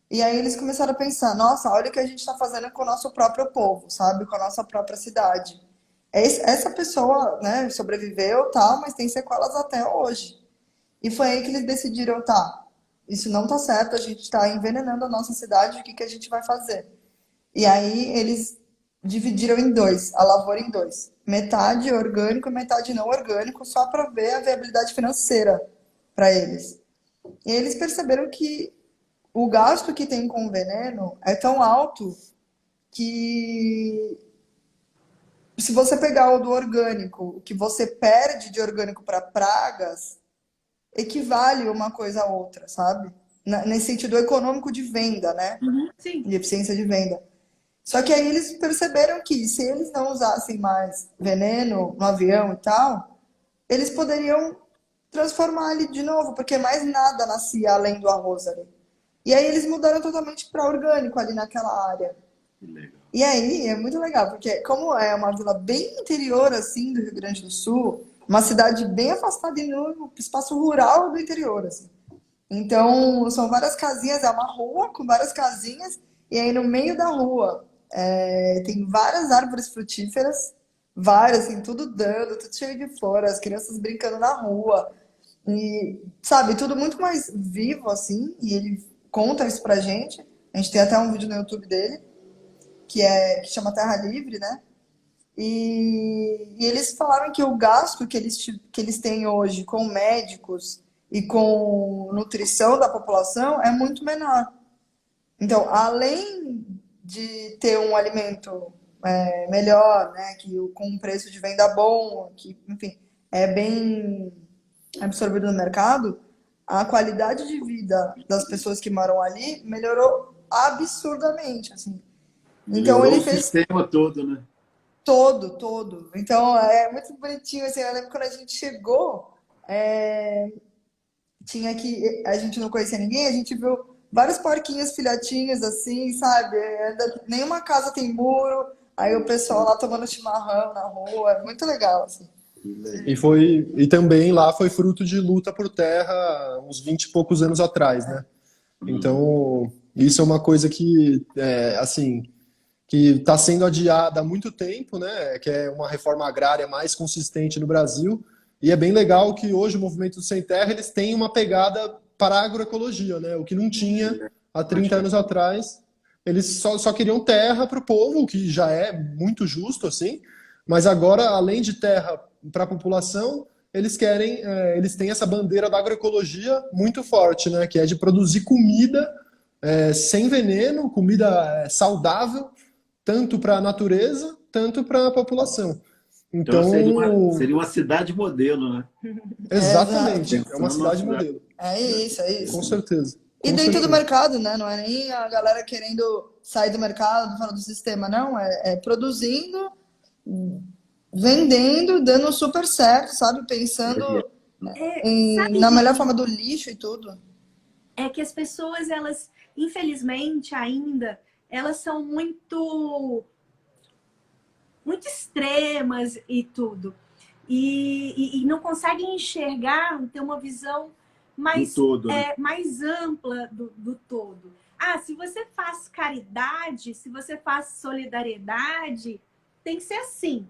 E aí eles começaram a pensar, nossa, olha o que a gente está fazendo com o nosso próprio povo, sabe? Com a nossa própria cidade. Essa pessoa, né, sobreviveu, tal, mas tem sequelas até hoje. E foi aí que eles decidiram, tá, isso não tá certo, a gente está envenenando a nossa cidade, o que que a gente vai fazer? E aí eles dividiram em dois, a lavoura em dois. Metade orgânico e metade não orgânico, só para ver a viabilidade financeira para eles. E eles perceberam que o gasto que tem com o veneno é tão alto que se você pegar o do orgânico, o que você perde de orgânico para pragas, equivale uma coisa a outra, sabe? Nesse sentido econômico de venda, né? Sim. De eficiência de venda. Só que aí eles perceberam que se eles não usassem mais veneno no avião e tal, eles poderiam transformar ali de novo, porque mais nada nascia além do arroz ali. E aí eles mudaram totalmente para orgânico ali naquela área. Que legal. E aí é muito legal, porque como é uma vila bem interior assim do Rio Grande do Sul, uma cidade bem afastada e no espaço rural do interior, assim. Então são várias casinhas, é uma rua com várias casinhas, e aí no meio da rua tem várias árvores frutíferas, várias, assim, tudo dando, tudo cheio de flor, as crianças brincando na rua. E, sabe, tudo muito mais vivo, assim, e ele conta isso pra gente. A gente tem até um vídeo no YouTube dele, que chama Terra Livre, né? E eles falaram que o gasto que eles têm hoje com médicos e com nutrição da população é muito menor. Então, além de ter um alimento melhor, né, com um preço de venda bom, que, enfim, é bem absorvido no mercado, a qualidade de vida das pessoas que moram ali melhorou absurdamente, assim. Então Melhorou ele o fez sistema todo, né? todo. Então é muito bonitinho, assim. Eu lembro quando a gente chegou, tinha que a gente não conhecia ninguém, a gente viu vários porquinhos filhotinhos, assim, sabe? Nenhuma casa tem muro. Aí o pessoal lá tomando chimarrão na rua, é muito legal, assim. E também lá foi fruto de luta por terra uns 20 e poucos anos atrás, né? Então, isso é uma coisa que, assim, que está sendo adiada há muito tempo, né? Que é uma reforma agrária mais consistente no Brasil. E é bem legal que hoje o Movimento do Sem Terra eles têm uma pegada para a agroecologia, né? O que não tinha há 30 anos atrás. Eles só queriam terra para o povo, o que já é muito justo, assim. Mas agora, além de terra para a população, eles têm essa bandeira da agroecologia muito forte, né? Que é de produzir comida sem veneno, comida saudável, tanto para a natureza, tanto para a população. Então Então, seria uma cidade modelo, né? exatamente, Exato. é uma cidade modelo. É isso. Com certeza. E dentro do mercado, né? Não é nem a galera querendo sair do mercado, fora do sistema, não. É produzindo, vendendo, dando super certo, sabe? Pensando na melhor forma do lixo e tudo. É que as pessoas, elas, infelizmente, ainda, elas são muito extremas e tudo. E não conseguem enxergar, ter uma visão mais, todo, né? mais ampla do todo. Ah, se você faz caridade, se você faz solidariedade, tem que ser assim.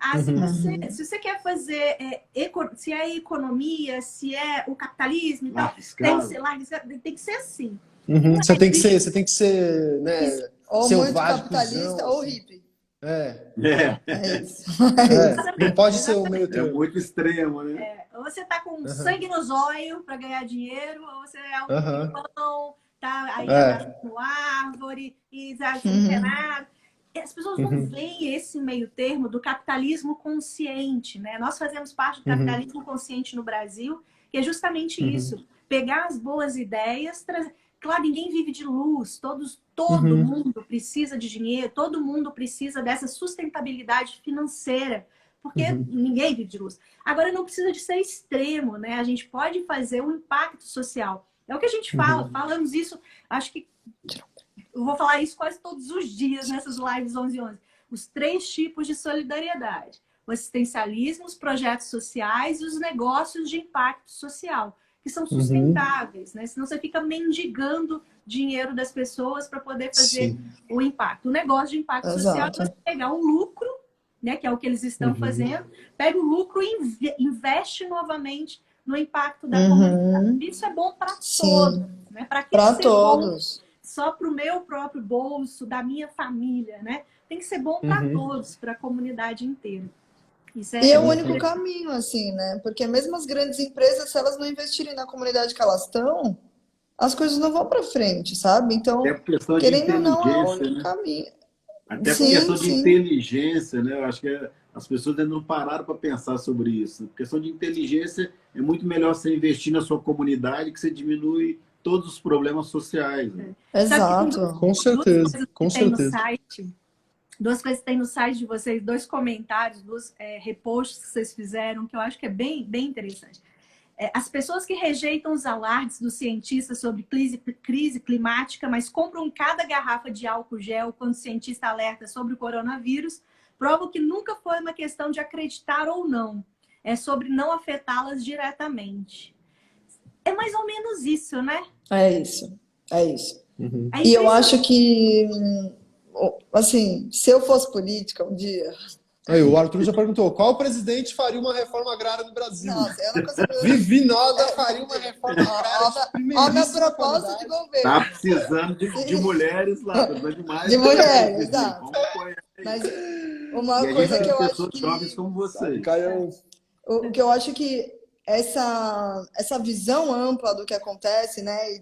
Ah, se você quer fazer, se é economia, se é o capitalismo e tal, tem que ser assim. Você tem que ser, né, ou muito capitalista ou hippie. É isso. Não pode ser o meio termo. É muito extremo, né? Ou você tá com sangue nos olhos para ganhar dinheiro, ou você é um pão, tá aí abraçando árvore e você não quer nada. As pessoas não veem esse meio termo do capitalismo consciente, né? Nós fazemos parte do capitalismo consciente no Brasil, que é justamente isso. Pegar as boas ideias, trazer... Claro, ninguém vive de luz, todo mundo precisa de dinheiro, todo mundo precisa dessa sustentabilidade financeira porque ninguém vive de luz. Agora, não precisa de ser extremo, né? A gente pode fazer um impacto social. É o que a gente fala, falamos isso, acho que eu vou falar isso quase todos os dias nessas lives 11/11. Os 3 tipos de solidariedade. O assistencialismo, os projetos sociais e os negócios de impacto social, que são sustentáveis, né? Senão você fica mendigando dinheiro das pessoas para poder fazer o impacto. O negócio de impacto social é você pegar o lucro, né, que é o que eles estão fazendo, pega o lucro e investe novamente no impacto da comunidade. Isso é bom para todos, né? Para todos. Só para o meu próprio bolso, da minha família, né? Tem que ser bom para todos, para a comunidade inteira. Isso E é o único caminho, assim, né? Porque mesmo as grandes empresas, se elas não investirem na comunidade que elas estão, as coisas não vão para frente, sabe? Então, querendo ou não, é o único caminho. Até por questão de inteligência, né? Eu acho que as pessoas ainda não pararam para pensar sobre isso. Por questão de inteligência, é muito melhor você investir na sua comunidade, que você diminui todos os problemas sociais. Né? Exato. Com certeza, com certeza. Duas coisas que tem no site de vocês, 2 comentários, 2 reposts que vocês fizeram, que eu acho que é bem interessante. As pessoas que rejeitam os alardes dos cientistas sobre crise climática, mas compram cada garrafa de álcool gel quando o cientista alerta sobre o coronavírus, provam que nunca foi uma questão de acreditar ou não. É sobre não afetá-las diretamente. É mais ou menos isso, né? É isso. E eu acho que, assim, se eu fosse política um dia... Aí, o Arthur já perguntou, qual presidente faria uma reforma agrária no Brasil? Nossa, eu não consigo... Vivi Noda faria uma reforma agrária. Olha o meu propósito de governo. Tá precisando de mulheres lá, precisando de mais. De mulheres, exato. Mas uma e coisa que eu acho pessoas que... jovens como vocês. O que eu acho que essa visão ampla do que acontece, né,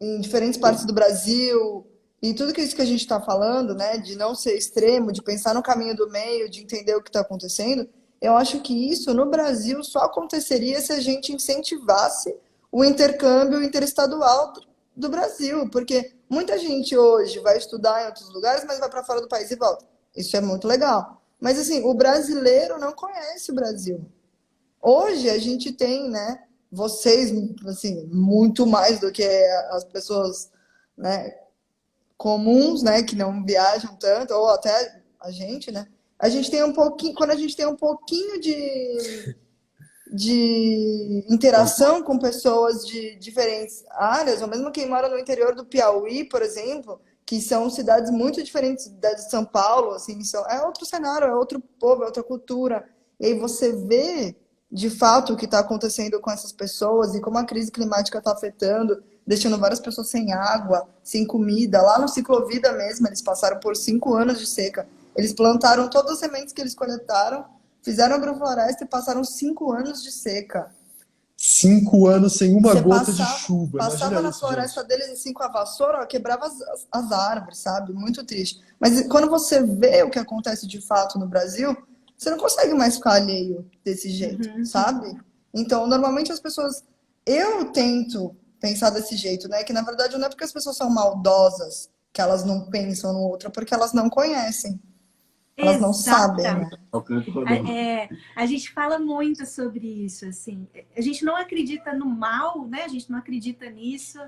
em diferentes partes do Brasil, e tudo isso que a gente está falando, né, de não ser extremo, de pensar no caminho do meio, de entender o que está acontecendo, eu acho que isso no Brasil só aconteceria se a gente incentivasse o intercâmbio interestadual do Brasil, porque muita gente hoje vai estudar em outros lugares, mas vai para fora do país e volta. Isso é muito legal. Mas assim, o brasileiro não conhece o Brasil. Hoje a gente tem, né, vocês, assim, muito mais do que as pessoas, né, comuns, né, que não viajam tanto, ou até a gente, né? A gente tem um pouquinho, quando a gente tem um pouquinho de interação com pessoas de diferentes áreas, ou mesmo quem mora no interior do Piauí, por exemplo, que são cidades muito diferentes da de São Paulo, assim, é outro cenário, é outro povo, é outra cultura. E aí você vê, de fato, o que está acontecendo com essas pessoas e como a crise climática está afetando, deixando várias pessoas sem água, sem comida. Lá no Ciclovida mesmo, eles passaram por 5 anos de seca. Eles plantaram todas as sementes que eles coletaram, fizeram agrofloresta e passaram 5 anos de seca. 5 anos sem uma gota de chuva. Passava na floresta deles assim com a vassoura, ó, quebrava as árvores, sabe? Muito triste. Mas quando você vê o que acontece de fato no Brasil, você não consegue mais ficar alheio desse jeito, sabe? Então, normalmente as pessoas... Eu tento pensar desse jeito, né? Que na verdade não é porque as pessoas são maldosas que elas não pensam no outro, é porque elas não conhecem. Elas não sabem, né? A gente fala muito sobre isso, assim. A gente não acredita no mal, né? A gente não acredita nisso,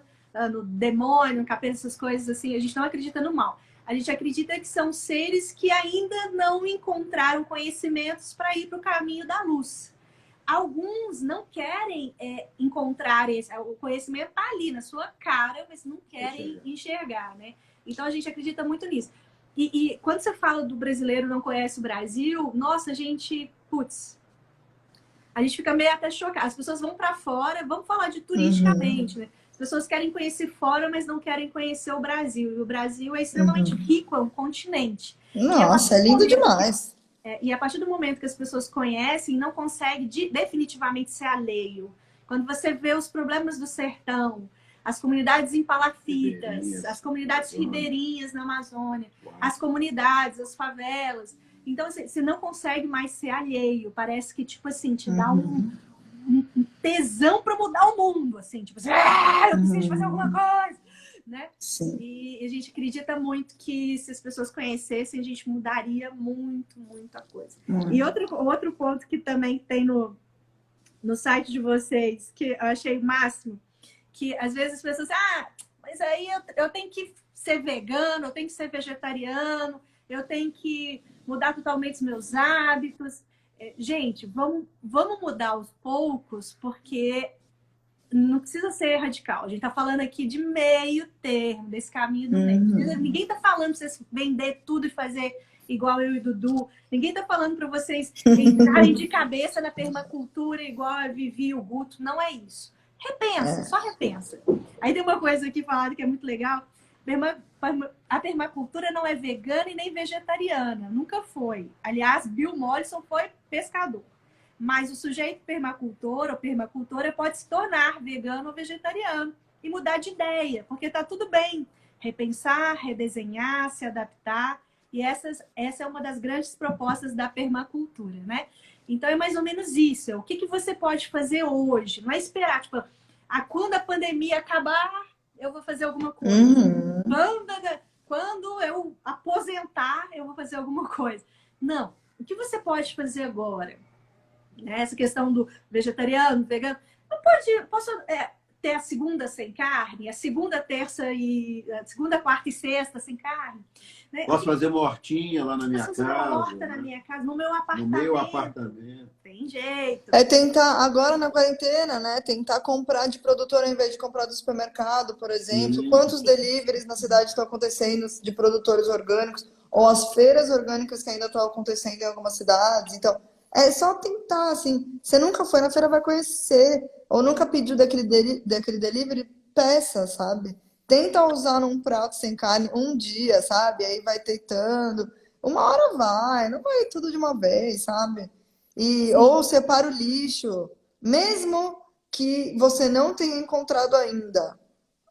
no demônio, no capeta, essas coisas assim. A gente não acredita no mal. A gente acredita que são seres que ainda não encontraram conhecimentos para ir para o caminho da luz. Alguns não querem encontrar o conhecimento está ali na sua cara, mas não querem enxergar, né? Então a gente acredita muito nisso. E quando você fala do brasileiro não conhece o Brasil, nossa, a gente fica meio até chocado. As pessoas vão para fora, vamos falar de turisticamente, né? As pessoas querem conhecer fora, mas não querem conhecer o Brasil. E o Brasil é extremamente rico, é um continente. Nossa, é lindo demais. E a partir do momento que as pessoas conhecem, não consegue definitivamente ser alheio. Quando você vê os problemas do sertão, as comunidades em palafitas, as comunidades ribeirinhas na Amazônia, as comunidades, as favelas. Então, você não consegue mais ser alheio. Parece que, tipo assim, te dá um tesão para mudar o mundo. Assim, tipo assim, eu preciso fazer alguma coisa. né? Sim. E a gente acredita muito que se as pessoas conhecessem, a gente mudaria muita coisa. E outro ponto que também tem no site de vocês, que eu achei o máximo, que às vezes as pessoas mas aí eu tenho que ser vegano, eu tenho que ser vegetariano, eu tenho que mudar totalmente os meus hábitos. Gente, vamos mudar aos poucos, porque não precisa ser radical. A gente tá falando aqui de meio termo, desse caminho do meio. Ninguém tá falando pra vocês vender tudo e fazer igual eu e Dudu. Ninguém tá falando para vocês entrarem de cabeça na permacultura igual a Vivi e o Guto. Não é isso. Repensa, só repensa. Aí tem uma coisa aqui falada que é muito legal. A permacultura não é vegana e nem vegetariana. Nunca foi. Aliás, Bill Mollison foi pescador. Mas o sujeito permacultor ou permacultora pode se tornar vegano ou vegetariano e mudar de ideia, porque tá tudo bem. Repensar, redesenhar, se adaptar. E essa é uma das grandes propostas da permacultura, né? Então é mais ou menos isso. O que você pode fazer hoje? Não é esperar, tipo, quando a pandemia acabar, eu vou fazer alguma coisa. Quando eu aposentar, eu vou fazer alguma coisa. Não. O que você pode fazer agora? Essa questão do vegetariano, vegano. Posso ter a segunda sem carne, a segunda, quarta e sexta sem carne. Né? Posso fazer uma hortinha lá na minha casa. Posso fazer uma horta na minha casa, no meu apartamento. No meu apartamento. Tem jeito. É tentar, agora na quarentena, né? Tentar comprar de produtor ao invés de comprar do supermercado, por exemplo. Quantos deliveries na cidade estão acontecendo de produtores orgânicos? Ou as feiras orgânicas que ainda estão acontecendo em algumas cidades. Então, é só tentar, assim. Você nunca foi na feira, vai conhecer. Ou nunca pediu daquele delivery, peça, sabe? Tenta usar num prato sem carne um dia, sabe? Aí vai tentando. Uma hora vai, não vai tudo de uma vez, sabe? Ou separa o lixo. Mesmo que você não tenha encontrado ainda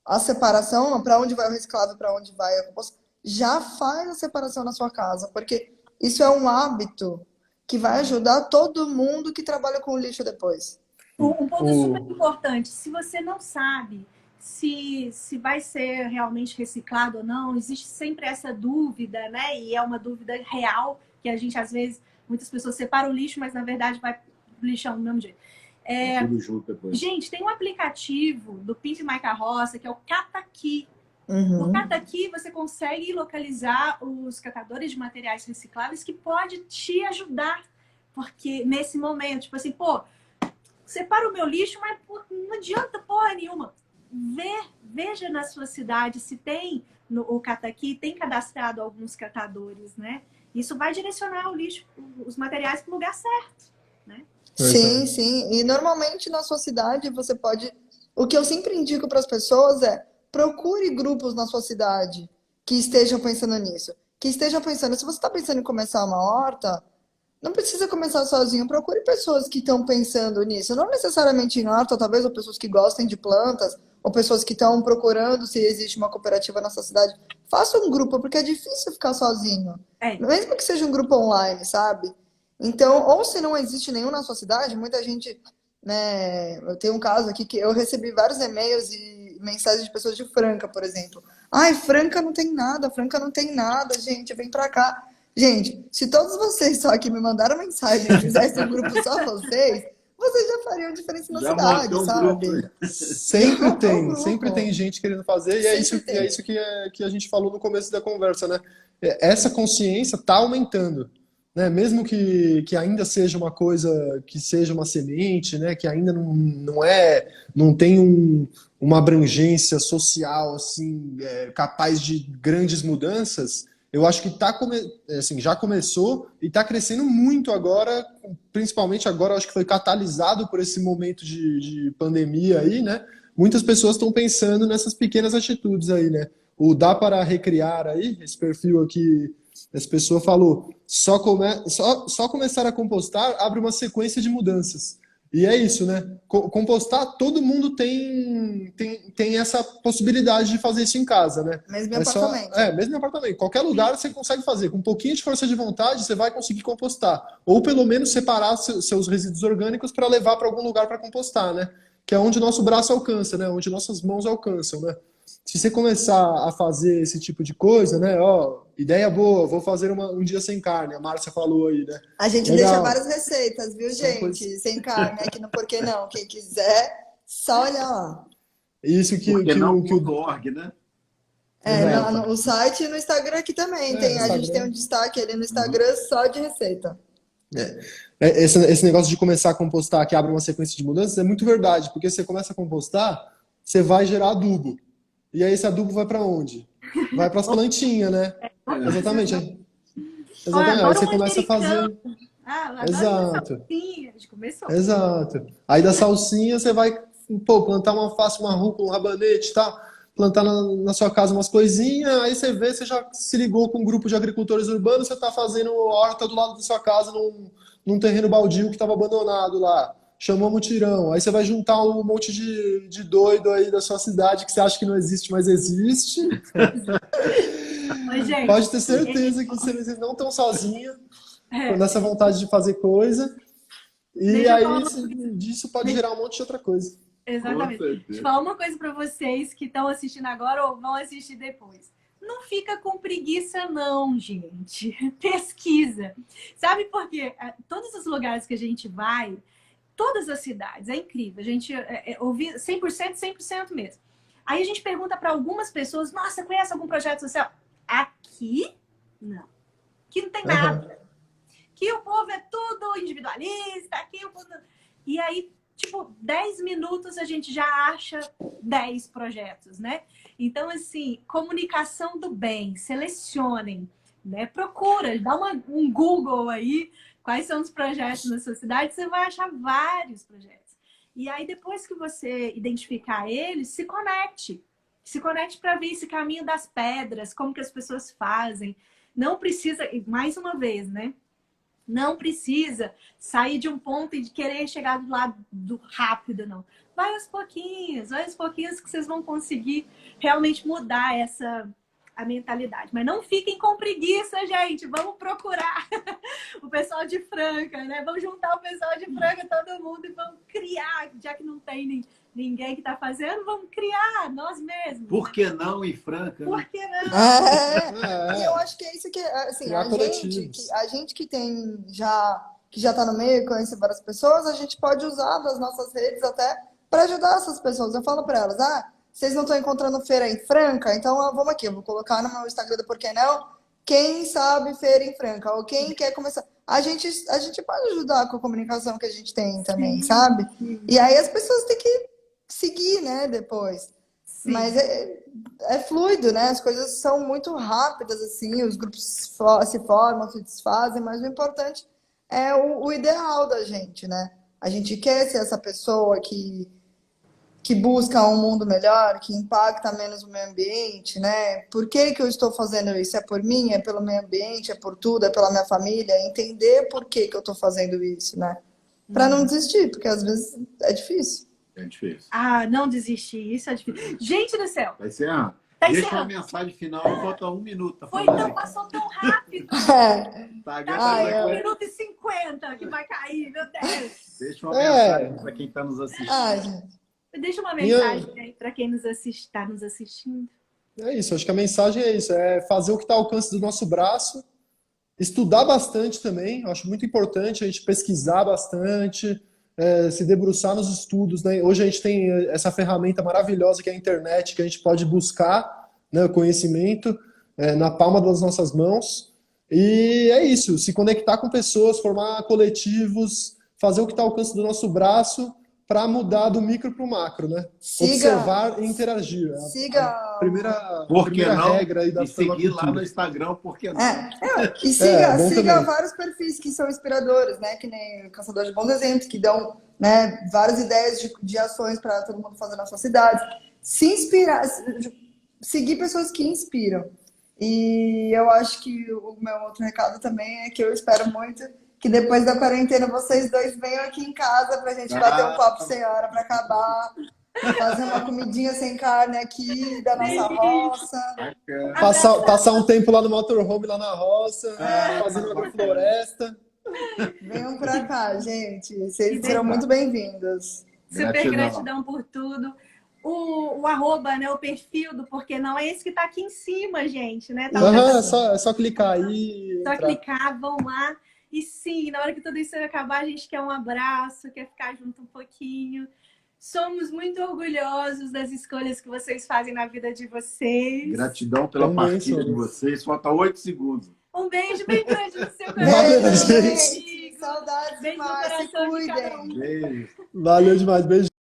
a separação, para onde vai o reciclável, para onde vai a composta, já faz a separação na sua casa. Porque isso é um hábito que vai ajudar todo mundo que trabalha com o lixo depois. Um ponto super importante, se você não sabe se vai ser realmente reciclado ou não, existe sempre essa dúvida, né? E é uma dúvida real, que a gente, às vezes, muitas pessoas separam o lixo, mas, na verdade, vai lixão do mesmo jeito. Tudo junto depois. Gente, tem um aplicativo do Pinto e My Carroça, que é o Cataqui. Uhum. No Cataqui, você consegue localizar os catadores de materiais recicláveis que pode te ajudar. Porque, nesse momento, tipo assim, separa o meu lixo, mas não adianta porra nenhuma. Veja na sua cidade se tem o Cataqui, tem cadastrado alguns catadores, né? Isso vai direcionar o lixo, os materiais para o lugar certo, né? Sim, sim. E normalmente na sua cidade você pode... O que eu sempre indico para as pessoas é procure grupos na sua cidade que estejam pensando nisso. Que estejam pensando, se você está pensando em começar uma horta, não precisa começar sozinho, procure pessoas que estão pensando nisso. Não necessariamente em horta, talvez, ou pessoas que gostem de plantas, ou pessoas que estão procurando se existe uma cooperativa na sua cidade. Faça um grupo, porque é difícil ficar sozinho. Mesmo que seja um grupo online, sabe? Então, ou se não existe nenhum na sua cidade, muita gente, né? Eu tenho um caso aqui que eu recebi vários e-mails e mensagens de pessoas de Franca, por exemplo. Ai, Franca não tem nada, gente, vem pra cá. Gente, se todos vocês só que me mandaram mensagem e fizessem um grupo só vocês já fariam diferença na cidade, sabe? Sempre tem gente querendo fazer, e é isso que a gente falou no começo da conversa, né? Essa consciência está aumentando, né? Mesmo que ainda seja uma coisa, que seja uma semente, né? Que ainda não tem uma abrangência social assim, capaz de grandes mudanças. Eu acho que já começou e está crescendo muito agora, principalmente agora, acho que foi catalisado por esse momento de pandemia aí, né? Muitas pessoas estão pensando nessas pequenas atitudes aí, né? O Dá para Recriar aí, esse perfil aqui, essa pessoa falou, só começar a compostar abre uma sequência de mudanças. E é isso, né? Compostar, todo mundo tem essa possibilidade de fazer isso em casa, né? Mesmo em apartamento. Mesmo em apartamento. Qualquer lugar você consegue fazer. Com um pouquinho de força de vontade, você vai conseguir compostar. Ou pelo menos separar seus resíduos orgânicos para levar para algum lugar para compostar, né? Que é onde o nosso braço alcança, né? Onde nossas mãos alcançam, né? se você começar a fazer esse tipo de coisa, né? Ó, ideia boa, vou fazer um dia sem carne, a Márcia falou aí, né? A gente Legal. deixa várias receitas, viu, gente? Sem carne aqui no Por Que Não. Quem quiser, só olhar lá. Isso que o org, né? O site e no Instagram aqui também. A gente tem um destaque ali no Instagram só de receita. Esse negócio de começar a compostar que abre uma sequência de mudanças é muito verdade, porque você começa a compostar, você vai gerar adubo. E aí esse adubo vai para onde? Vai para as plantinhas, né? Exatamente. Exatamente. Aí você começa a fazer. Exato. Começou. Exato. Aí da salsinha você vai, plantar uma alface, uma rúcula, um rabanete, tá? Plantar na sua casa umas coisinhas, aí você vê, você já se ligou com um grupo de agricultores urbanos, você está fazendo horta do lado da sua casa, num terreno baldio que estava abandonado lá. Chamou um mutirão. Aí você vai juntar um monte de doido aí da sua cidade que você acha que não existe, mas existe. Mas, gente, pode ter certeza que vocês não estão sozinhos nessa vontade de fazer coisa. E aí disso pode gerar um monte de outra coisa. Exatamente. Deixa eu falar uma coisa para vocês que estão assistindo agora ou vão assistir depois. Não fica com preguiça não, gente. Pesquisa. Sabe por quê? Todos os lugares que a gente vai, todas as cidades, é incrível. A gente ouve 100%, 100% mesmo. Aí a gente pergunta para algumas pessoas, nossa, conhece algum projeto social? Aqui, não. Aqui não tem nada. Aqui o povo é tudo individualista, aqui o povo... E aí, tipo, 10 minutos a gente já acha 10 projetos, né? Então, assim, comunicação do bem, selecionem, né? Procura, dá um Google aí, quais são os projetos na sua cidade, você vai achar vários projetos. E aí, depois que você identificar eles, se conecte. Se conecte para ver esse caminho das pedras, como que as pessoas fazem. Não precisa, mais uma vez, né? Não precisa sair de um ponto e de querer chegar do lado do rápido, não. Vai aos pouquinhos que vocês vão conseguir realmente mudar a mentalidade. Mas não fiquem com preguiça, gente. Vamos procurar o pessoal de Franca, né? Vamos juntar o pessoal de Franca, todo mundo, e vamos criar, já que não tem ninguém que está fazendo, vamos criar nós mesmos. Por que não em Franca? Por que não? E eu acho que é isso que, assim, a gente que tem que já está no meio, conhece várias pessoas, a gente pode usar das nossas redes até para ajudar essas pessoas. Eu falo para elas, vocês não estão encontrando feira em Franca? Então vamos aqui, eu vou colocar no meu Instagram do Por Que Não, quem sabe feira em Franca, ou quem quer começar. A gente pode ajudar com a comunicação que a gente tem também, sabe? E aí as pessoas têm que seguir, né, depois. Sim. Mas é fluido, né? As coisas são muito rápidas, assim, os grupos se formam, se desfazem, mas o importante é o ideal da gente, né? A gente quer ser essa pessoa que busca um mundo melhor, que impacta menos o meio ambiente, né? Por que eu estou fazendo isso? É por mim? É pelo meio ambiente? É por tudo? É pela minha família? É entender por que eu estou fazendo isso, né? Para não desistir, porque às vezes é difícil. É difícil. Não desistir, isso é difícil. Gente do céu! Vai ser deixa uma mensagem final, falta 1 minuto. Tá passou tão rápido. Tá 1 minuto e 50 que vai cair, meu Deus. Deixa uma mensagem para quem está nos assistindo. Deixa uma mensagem aí para quem está nos assistindo. É isso, acho que a mensagem é isso, é fazer o que está ao alcance do nosso braço, estudar bastante também, eu acho muito importante a gente pesquisar bastante, se debruçar nos estudos, né? Hoje a gente tem essa ferramenta maravilhosa que é a internet, que a gente pode buscar, né, conhecimento na palma das nossas mãos. E é isso, se conectar com pessoas, formar coletivos, fazer o que está ao alcance do nosso braço para mudar do micro para o macro, né? Observar e interagir. Siga a primeira regra aí da e seguir lá no Instagram, por que não? E siga vários perfis que são inspiradores, né? Que nem o Caçador de Bons Exemplos, que dão, né, várias ideias de ações para todo mundo fazer na sua cidade. Se inspirar, seguir pessoas que inspiram. E eu acho que o meu outro recado também é que eu espero muito que depois da quarentena vocês dois venham aqui em casa pra gente bater um papo sem hora pra acabar, fazer uma comidinha sem carne aqui da nossa roça. Passar um tempo lá no motorhome, lá na roça, fazendo agrofloresta. Venham pra cá, gente. Vocês serão muito bem-vindos. Super gratidão por tudo. o arroba, né, o perfil do Porque Não, é esse que tá aqui em cima, gente, né? Tá é só clicar aí. Só clicar, vão lá. E sim, na hora que tudo isso acabar, a gente quer um abraço, quer ficar junto um pouquinho. Somos muito orgulhosos das escolhas que vocês fazem na vida de vocês. Gratidão pela partilha de vocês. Falta 8 segundos. Um beijo bem grande no seu Valeu, coração. gente. Saudades Beijo no demais. Se coração de cada cuidem. um. Beijo. Valeu demais. Beijo.